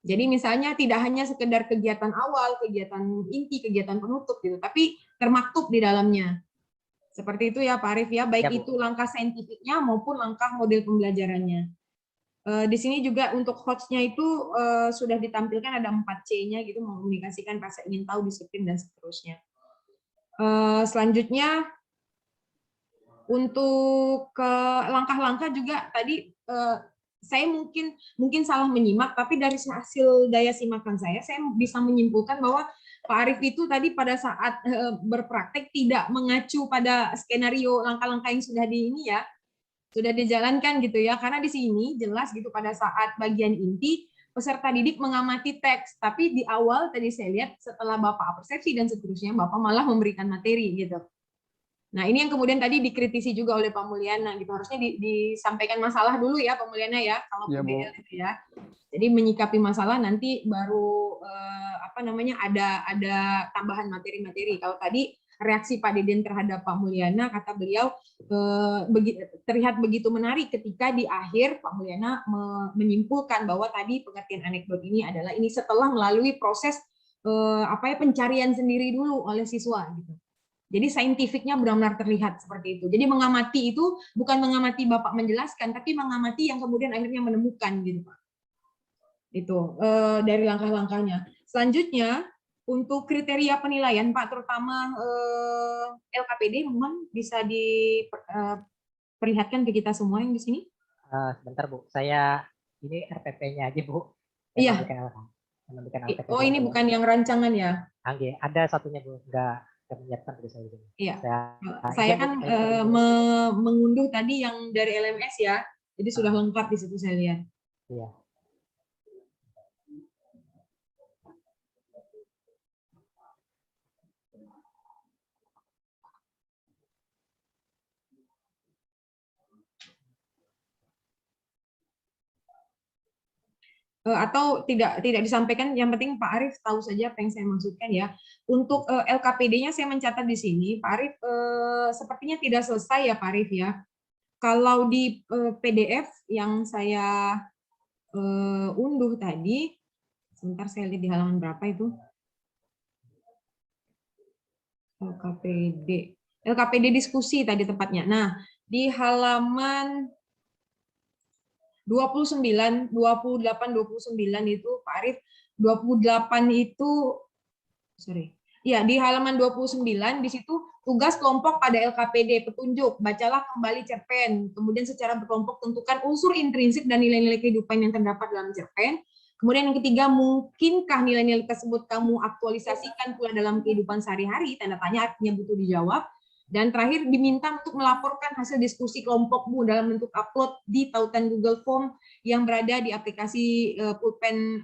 Jadi misalnya tidak hanya sekedar kegiatan awal, kegiatan inti, kegiatan penutup gitu, tapi termaktub di dalamnya. Seperti itu ya Pak Arif ya, baik itu langkah saintifiknya maupun langkah model pembelajarannya. Di sini juga untuk hotsnya itu sudah ditampilkan ada 4C-nya gitu, mengkomunikasikan rasa ingin tahu, disiplin, dan seterusnya. Selanjutnya untuk langkah-langkah juga tadi saya mungkin salah menyimak, tapi dari hasil daya simakan saya bisa menyimpulkan bahwa Pak Arif itu tadi pada saat berpraktek tidak mengacu pada skenario langkah-langkah yang sudah sudah dijalankan gitu ya, karena di sini jelas gitu pada saat bagian inti peserta didik mengamati teks, tapi di awal tadi saya lihat setelah Bapak persepsi dan seterusnya Bapak malah memberikan materi gitu. Nah, ini yang kemudian tadi dikritisi juga oleh Pak Mulyana gitu. Harusnya disampaikan masalah dulu ya Pak Mulyana ya, kalau Iya, Bu. PDL itu ya. Jadi menyikapi masalah nanti baru ada tambahan materi-materi. Kalau tadi reaksi Pak Deden terhadap Pak Mulyana, kata beliau terlihat begitu menarik ketika di akhir Pak Mulyana menyimpulkan bahwa tadi pengertian anekdot ini adalah ini setelah melalui proses pencarian sendiri dulu oleh siswa gitu. Jadi saintifiknya benar-benar terlihat seperti itu. Jadi mengamati itu bukan mengamati Bapak menjelaskan, tapi mengamati yang kemudian akhirnya menemukan gitu Pak. Itu dari langkah-langkahnya. Selanjutnya untuk kriteria penilaian Pak, terutama LKPD, mohon bisa diperlihatkan ke kita semua yang di sini. Sebentar Bu, saya ini RPP-nya aja Bu. Iya. Oh ini bukan yang rancangan ya? Ada satunya Bu, enggak menyiapkan tulisan ini. Iya. Saya kan mengunduh tadi yang dari LMS ya, jadi sudah lengkap di situ saya lihat. Iya. Atau tidak disampaikan, yang penting Pak Arief tahu saja apa yang saya maksudkan ya. Untuk LKPD-nya saya mencatat di sini, Pak Arief sepertinya tidak selesai ya Pak Arief ya. Kalau di PDF yang saya unduh tadi, sebentar saya lihat di halaman berapa itu. LKPD diskusi tadi tepatnya. Nah, di halaman 29, 28, 29 itu Pak Arief, 28 itu, ya di halaman 29 di situ tugas kelompok pada LKPD, petunjuk, bacalah kembali cerpen, kemudian secara berkelompok tentukan unsur intrinsik dan nilai-nilai kehidupan yang terdapat dalam cerpen. Kemudian yang ketiga, mungkinkah nilai-nilai tersebut kamu aktualisasikan pula dalam kehidupan sehari-hari? Tanda tanya artinya butuh dijawab. Dan terakhir diminta untuk melaporkan hasil diskusi kelompokmu dalam bentuk upload di tautan Google Form yang berada di aplikasi Pulpen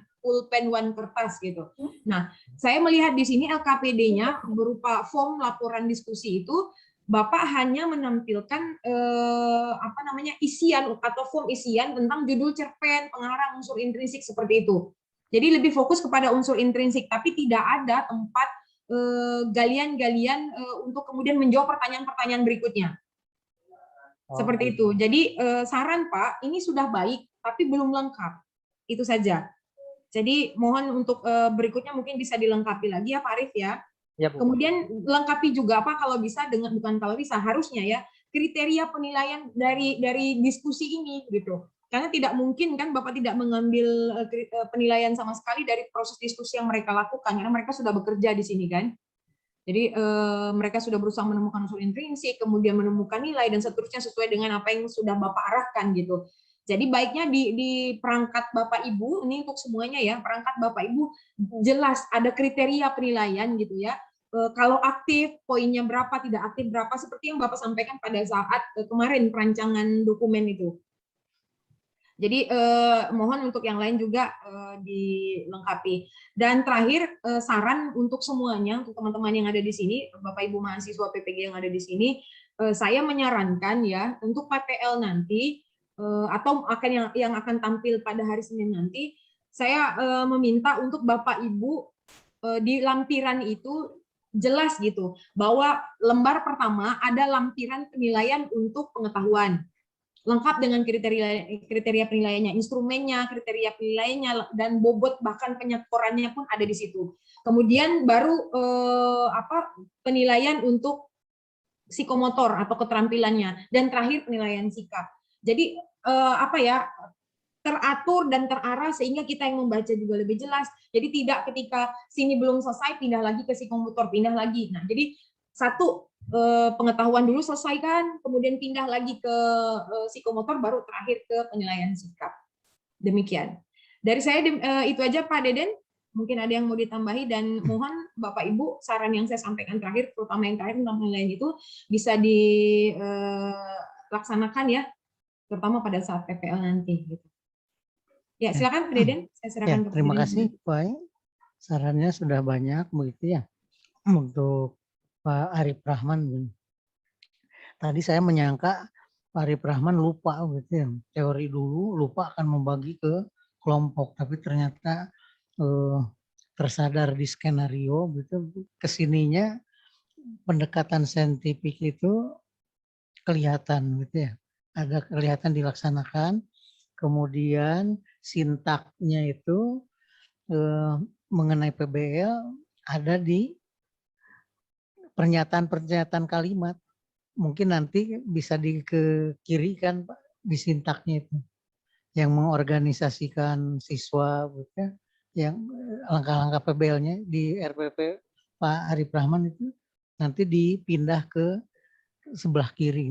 One Kertas gitu. Nah, saya melihat di sini LKPD-nya berupa form laporan diskusi itu Bapak hanya menampilkan isian atau form isian tentang judul cerpen, pengarang, unsur intrinsik seperti itu. Jadi lebih fokus kepada unsur intrinsik, tapi tidak ada tempat galian-galian untuk kemudian menjawab pertanyaan-pertanyaan berikutnya. Seperti itu. Jadi saran Pak, ini sudah baik, tapi belum lengkap. Itu saja. Jadi mohon untuk berikutnya mungkin bisa dilengkapi lagi ya Pak Arief ya. Ya, Bu. Kemudian lengkapi juga Pak kalau bisa dengan, bukan kalau bisa, harusnya ya, kriteria penilaian dari diskusi ini gitu. Karena tidak mungkin kan Bapak tidak mengambil penilaian sama sekali dari proses diskusi yang mereka lakukan, karena mereka sudah bekerja di sini kan. Jadi mereka sudah berusaha menemukan unsur intrinsik, kemudian menemukan nilai dan seterusnya sesuai dengan apa yang sudah Bapak arahkan gitu. Jadi baiknya di perangkat Bapak Ibu, ini untuk semuanya ya, perangkat Bapak Ibu jelas ada kriteria penilaian gitu ya. Kalau aktif, poinnya berapa, tidak aktif berapa, seperti yang Bapak sampaikan pada saat kemarin perancangan dokumen itu. Jadi mohon untuk yang lain juga dilengkapi. Dan terakhir saran untuk semuanya, untuk teman-teman yang ada di sini, Bapak Ibu mahasiswa PPG yang ada di sini, saya menyarankan ya untuk PPL nanti atau yang akan tampil pada hari Senin nanti, saya meminta untuk Bapak Ibu di lampiran itu jelas gitu bahwa lembar pertama ada lampiran penilaian untuk pengetahuan. Lengkap dengan kriteria penilaiannya, instrumennya, kriteria penilaiannya, dan bobot bahkan penyekorannya pun ada di situ. Kemudian baru penilaian untuk psikomotor atau keterampilannya, dan terakhir penilaian sikap. Jadi teratur dan terarah sehingga kita yang membaca juga lebih jelas. Jadi tidak ketika sini belum selesai pindah lagi ke psikomotor, pindah lagi. Nah, jadi satu pengetahuan dulu selesaikan, kemudian pindah lagi ke psikomotor, baru terakhir ke penilaian sikap. Demikian. Dari saya itu aja Pak Deden, mungkin ada yang mau ditambahi, dan mohon Bapak Ibu saran yang saya sampaikan terakhir, terutama yang terakhir tentang penilaian itu bisa dilaksanakan ya terutama pada saat PPL nanti. Gitu. Ya, silakan Pak Deden. Saya Ya, serahkan ke Pak terima Deden. kasih Pak. Sarannya sudah banyak begitu ya untuk Pak Arif Rahman. Tadi saya menyangka Pak Arif Rahman lupa gitu ya. Teori dulu lupa akan membagi ke kelompok, tapi ternyata tersadar di skenario gitu. Kesininya pendekatan saintifik itu kelihatan gitu ya. Ada kelihatan dilaksanakan. Kemudian sintaknya itu mengenai PBL ada di pernyataan-pernyataan kalimat. Mungkin nanti bisa di ke kiri kan Pak, di sintaknya itu. Yang mengorganisasikan siswa, gitu, yang langkah-langkah PBL-nya di RPP Pak Arif Rahman itu nanti dipindah ke sebelah kiri.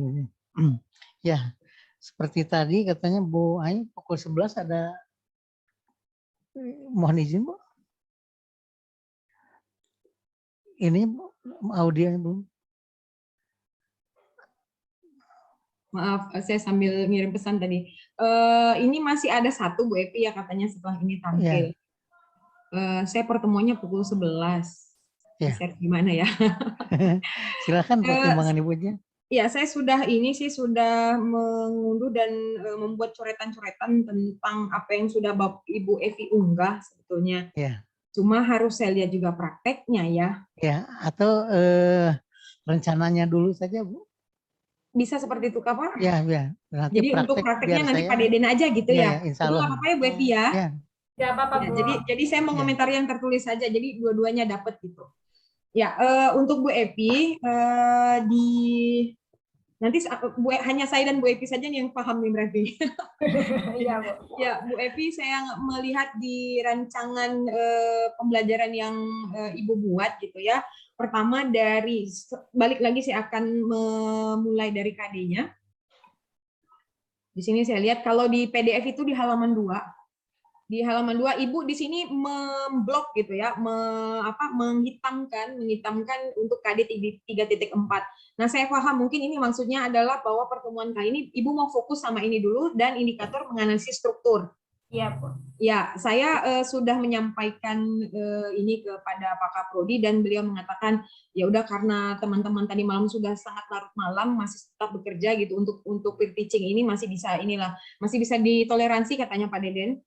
Ya, seperti tadi katanya Bu Ai pukul 11 ada, mohon izin Bu. Ini audio Bu. Maaf, saya sambil ngirim pesan tadi. Ini masih ada satu Bu Epi ya katanya setelah ini tampil. Saya pertemuannya pukul 11. Ya. Share gimana ya? Silakan pertimbangan Ibu aja. Ya, saya sudah mengunduh dan membuat coretan-coretan tentang apa yang sudah Ibu Evi unggah sebetulnya. Ya. Cuma harus saya lihat juga prakteknya ya. Ya, atau rencananya dulu saja Bu. Bisa seperti itu Kak Pak? Ya, ya. Nanti jadi untuk prakteknya nanti Pak Deden aja gitu ya. Insya Allah. Itu apa-apa ya Bu Evi ya? Ya. Ya, apa-apa Bu. Jadi saya mau komentari yang tertulis saja, jadi dua-duanya dapat gitu. Ya, untuk Bu Evi, nanti hanya saya dan Bu Evi saja nih yang paham nih berarti. Iya, Bu. Ya, Bu Evi, saya melihat di rancangan pembelajaran yang Ibu buat gitu ya. Pertama balik lagi saya akan memulai dari KD-nya. Di sini saya lihat kalau di PDF itu di halaman 2. Di halaman 2 Ibu di sini memblok gitu ya, menghitamkan untuk KD 3.4. Nah, saya paham mungkin ini maksudnya adalah bahwa pertemuan kali ini Ibu mau fokus sama ini dulu dan indikator menganalisis struktur. Iya, Bu. Ya, saya sudah menyampaikan ini kepada Pak Kaprodi dan beliau mengatakan ya udah karena teman-teman tadi malam sudah sangat larut malam masih tetap bekerja gitu untuk peer teaching ini masih bisa ditoleransi katanya Pak Deden.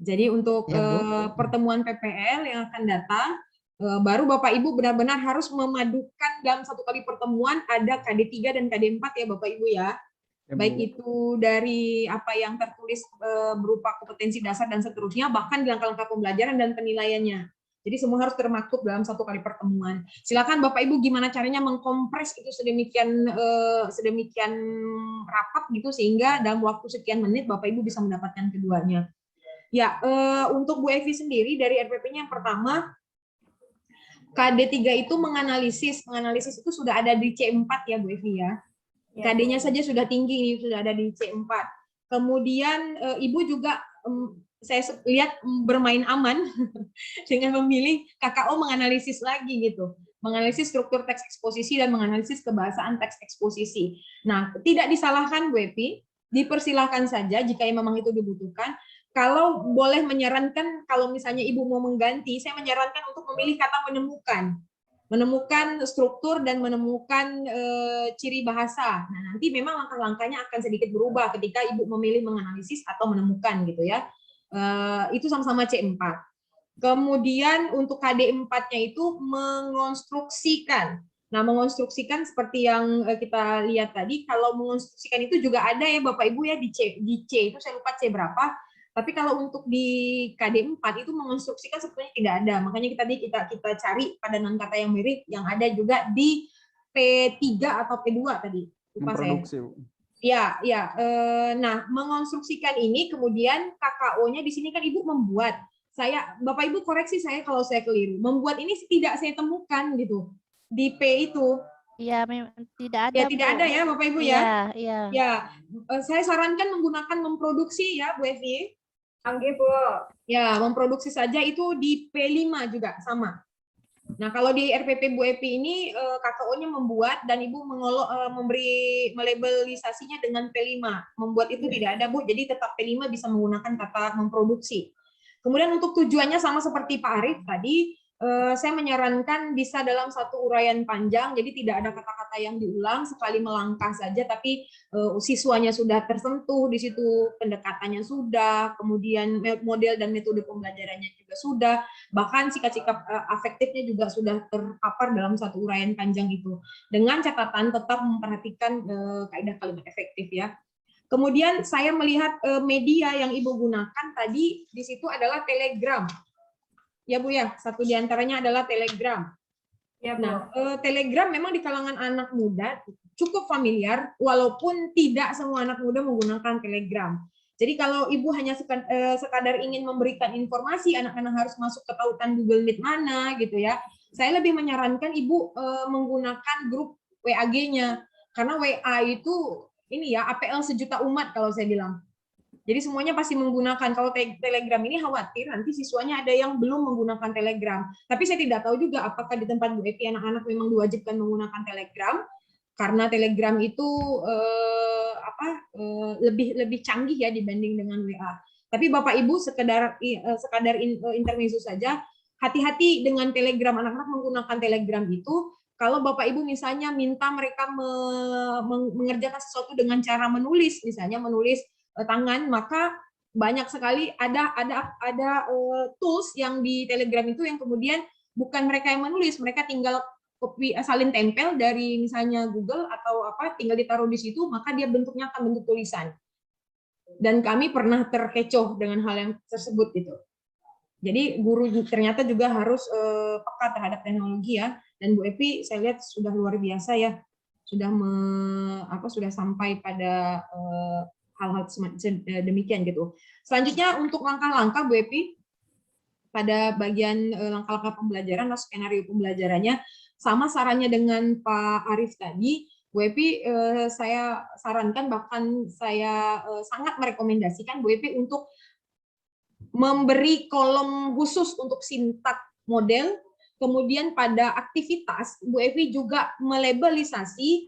Jadi untuk pertemuan PPL yang akan datang, baru Bapak Ibu benar-benar harus memadukan dalam satu kali pertemuan ada KD 3 dan KD 4 ya Bapak Ibu ya. Baik itu dari apa yang tertulis berupa kompetensi dasar dan seterusnya, bahkan di langkah-langkah pembelajaran dan penilaiannya. Jadi semua harus termaktub dalam satu kali pertemuan. Silakan Bapak Ibu gimana caranya mengkompres itu sedemikian rapat gitu sehingga dalam waktu sekian menit Bapak Ibu bisa mendapatkan keduanya. Ya, untuk Bu Evi sendiri dari RPP-nya yang pertama, KD 3 itu menganalisis itu sudah ada di C4 ya Bu Evi ya. KD-nya saja sudah tinggi, sudah ada di C4. Kemudian Ibu juga saya lihat bermain aman dengan memilih KKO menganalisis lagi gitu. Menganalisis struktur teks eksposisi dan menganalisis kebahasaan teks eksposisi. Nah, tidak disalahkan Bu Evi, dipersilahkan saja jika memang itu dibutuhkan. Kalau boleh menyarankan, kalau misalnya Ibu mau mengganti, saya menyarankan untuk memilih kata menemukan struktur dan menemukan ciri bahasa. Nah, nanti memang langkah-langkahnya akan sedikit berubah ketika Ibu memilih menganalisis atau menemukan gitu ya. Itu sama-sama C4. Kemudian untuk KD 4-nya itu mengonstruksikan. Nah, mengonstruksikan seperti yang kita lihat tadi, kalau mengonstruksikan itu juga ada ya Bapak Ibu ya di C itu saya lupa C berapa. Tapi kalau untuk di KD 4 itu mengonstruksikan sebenarnya tidak ada. Makanya kita cari padanan kata yang mirip yang ada juga di P3 atau P2 tadi. Lupa saya. Ya. Nah, mengonstruksikan ini kemudian KKO-nya di sini kan Ibu membuat. Bapak Ibu koreksi saya kalau saya keliru. Membuat ini tidak saya temukan gitu di P itu. Ya, memang tidak ada. Ya, tidak ada ya Bapak Ibu ya. Iya. Ya, saya sarankan menggunakan memproduksi ya Bu Evi. Oke, Bu. Ya, memproduksi saja itu di P5 juga sama. Nah, kalau di RPP Bu Epi ini KKO-nya membuat dan Ibu melabelisasinya dengan P5. Membuat itu tidak ada, Bu. Jadi tetap P5 bisa menggunakan kata memproduksi. Kemudian untuk tujuannya sama seperti Pak Arief tadi, saya menyarankan bisa dalam satu uraian panjang, jadi tidak ada kata-kata yang diulang, sekali melangkah saja, tapi siswanya sudah tersentuh di situ, pendekatannya sudah, kemudian model dan metode pembelajarannya juga sudah, bahkan sikap-sikap afektifnya juga sudah terpapar dalam satu uraian panjang itu. Dengan catatan tetap memperhatikan kaidah kalimat efektif ya. Kemudian saya melihat media yang Ibu gunakan tadi di situ adalah Telegram. Ya Bu ya, satu di antaranya adalah Telegram. Ya, Bu. Nah, Telegram memang di kalangan anak muda cukup familiar, walaupun tidak semua anak muda menggunakan Telegram. Jadi kalau Ibu hanya sekadar ingin memberikan informasi, anak-anak harus masuk ke tautan Google Meet mana gitu ya. Saya lebih menyarankan Ibu menggunakan grup WAG-nya, karena WA itu ini ya APL sejuta umat kalau saya bilang. Jadi semuanya pasti menggunakan. Kalau Telegram ini khawatir nanti siswanya ada yang belum menggunakan Telegram. Tapi saya tidak tahu juga apakah di tempat Bu Epi anak-anak memang diwajibkan menggunakan Telegram, karena Telegram itu lebih canggih ya dibanding dengan WA. Tapi Bapak Ibu sekadar intermezzo saja, hati-hati dengan Telegram. Anak-anak menggunakan Telegram itu, kalau Bapak Ibu misalnya minta mereka mengerjakan sesuatu dengan cara menulis, misalnya menulis tangan, maka banyak sekali ada tools yang di Telegram itu yang kemudian bukan mereka yang menulis, mereka tinggal copy salin tempel dari misalnya Google atau apa, tinggal ditaruh di situ, maka dia bentuknya akan bentuk tulisan. Dan kami pernah terkecoh dengan hal yang tersebut gitu. Jadi guru ternyata juga harus peka terhadap teknologi ya. Dan Bu Epi saya lihat sudah luar biasa ya, sudah sampai pada hal-hal demikian gitu. Selanjutnya untuk langkah-langkah Bu Epi pada bagian langkah-langkah pembelajaran atau skenario pembelajarannya sama sarannya dengan Pak Arief tadi. Bu Epi saya sarankan, bahkan saya sangat merekomendasikan Bu Epi untuk memberi kolom khusus untuk sintak model. Kemudian pada aktivitas Bu Evi juga melabelisasi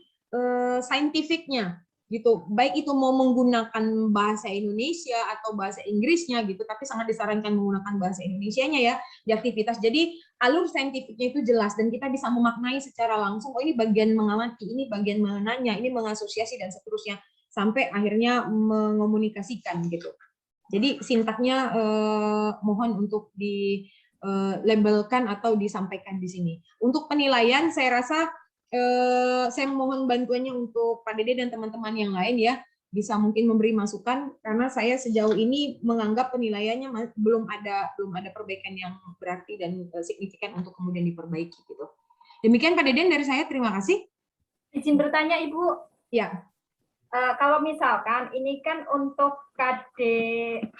saintifiknya gitu, baik itu mau menggunakan bahasa Indonesia atau bahasa Inggrisnya gitu, tapi sangat disarankan menggunakan bahasa Indonesianya ya di aktivitas. Jadi alur saintifiknya itu jelas dan kita bisa memaknai secara langsung, oh ini bagian mengamati, ini bagian menanya, ini mengasosiasi dan seterusnya sampai akhirnya mengomunikasikan gitu. Jadi sintaknya mohon untuk dilabelkan atau disampaikan di sini. Untuk penilaian saya rasa saya mohon bantuannya untuk Pak Dede dan teman-teman yang lain ya, bisa mungkin memberi masukan, karena saya sejauh ini menganggap penilaiannya belum ada perbaikan yang berarti dan signifikan untuk kemudian diperbaiki gitu. Demikian Pak Deden dari saya, terima kasih. Izin bertanya Ibu. Ya. Kalau misalkan ini kan untuk KD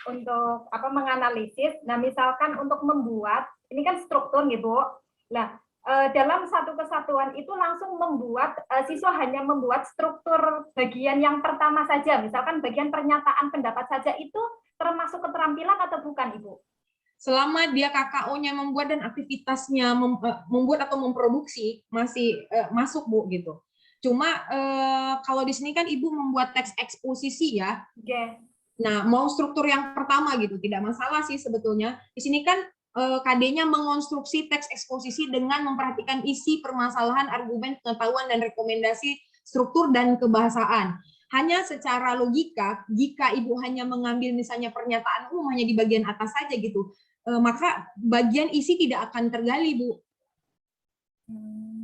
untuk menganalisis, nah misalkan untuk membuat ini kan struktur gitu. Nah, dalam satu kesatuan itu langsung membuat siswa hanya membuat struktur bagian yang pertama saja, misalkan bagian pernyataan pendapat saja, itu termasuk keterampilan atau bukan Ibu? Selama dia KKO-nya membuat dan aktivitasnya membuat atau memproduksi masih masuk Bu gitu. Cuma kalau di sini kan Ibu membuat teks eksposisi ya. Okay. Nah, mau struktur yang pertama gitu tidak masalah sih sebetulnya. Di sini kan KD-nya mengonstruksi teks eksposisi dengan memperhatikan isi permasalahan, argumen, pengetahuan dan rekomendasi struktur dan kebahasaan. Hanya secara logika, jika Ibu hanya mengambil misalnya pernyataan umum hanya di bagian atas saja gitu, maka bagian isi tidak akan tergali, Bu.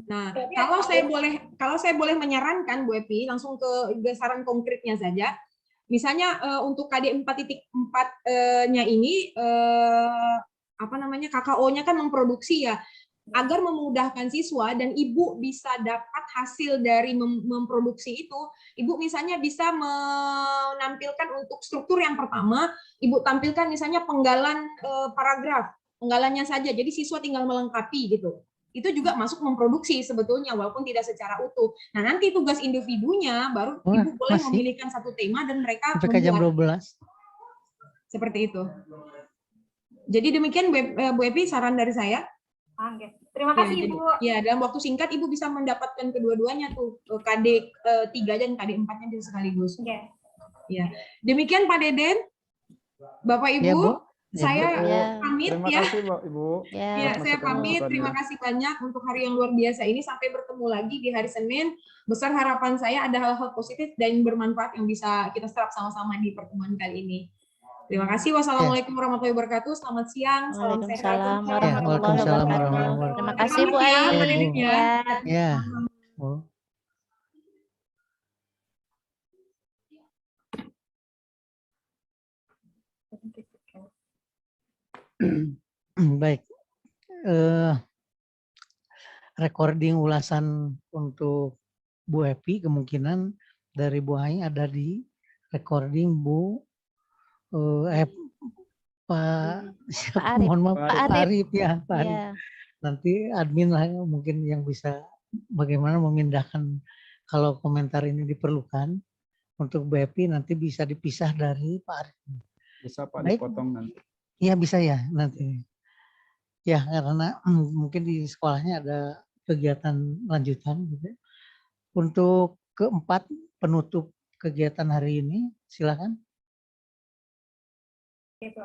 Nah, kalau saya boleh menyarankan Bu Epi, langsung ke saran konkretnya saja. Misalnya untuk KD 4.4-nya ini KKO-nya kan memproduksi ya, agar memudahkan siswa dan Ibu bisa dapat hasil dari memproduksi itu, Ibu misalnya bisa menampilkan untuk struktur yang pertama, Ibu tampilkan misalnya penggalan paragraf, penggalannya saja, jadi siswa tinggal melengkapi gitu. Itu juga masuk memproduksi sebetulnya walaupun tidak secara utuh. Nah, nanti tugas individunya baru Ibu boleh memilihkan satu tema dan mereka sampai jam 12. Seperti itu. Jadi demikian Bu Epi saran dari saya. Oke. Terima Ya, kasih jadi, Ibu. ya, dalam waktu singkat Ibu bisa mendapatkan kedua-duanya tuh, KD 3 dan KD 4-nya bisa sekaligus. Oke. Ya. Demikian Pak Deden, Bapak Ya, Ibu, Bu. Ya, saya Bu. Ya. pamit Terima ya. kasih Mbak Ibu. Ya. Ya, atas saya pamit. masukan-masukannya. Terima kasih banyak untuk hari yang luar biasa ini. Sampai bertemu lagi di hari Senin. Besar harapan saya ada hal-hal positif dan bermanfaat yang bisa kita serap sama-sama di pertemuan kali ini. Terima kasih. Wassalamualaikum warahmatullahi wabarakatuh. Selamat siang. Salam sehat. Waalaikumsalam Ya, warahmatullahi waalaikumsalam wabarakatuh. warahmatullahi Terima wabarakatuh. kasih Bu Pamit ya, Ai. Pak Ya, Deden Bu. ya. Ya. Ya, Bu. Baik. Recording ulasan untuk Bu Epi kemungkinan dari Bu Ai ada di recording Bu Pak siapa? Arif. Mohon maaf Pak Pak Arif. Arif ya Pak Arif. Ya. Nanti admin lah mungkin yang bisa bagaimana memindahkan kalau komentar ini diperlukan untuk Bu Epi nanti bisa dipisah dari Pak Arif. Bisa Pak Baik. dipotong nanti. Iya bisa ya nanti. Ya karena mungkin di sekolahnya ada kegiatan lanjutan gitu. Untuk keempat penutup kegiatan hari ini silakan. Oke, Bu.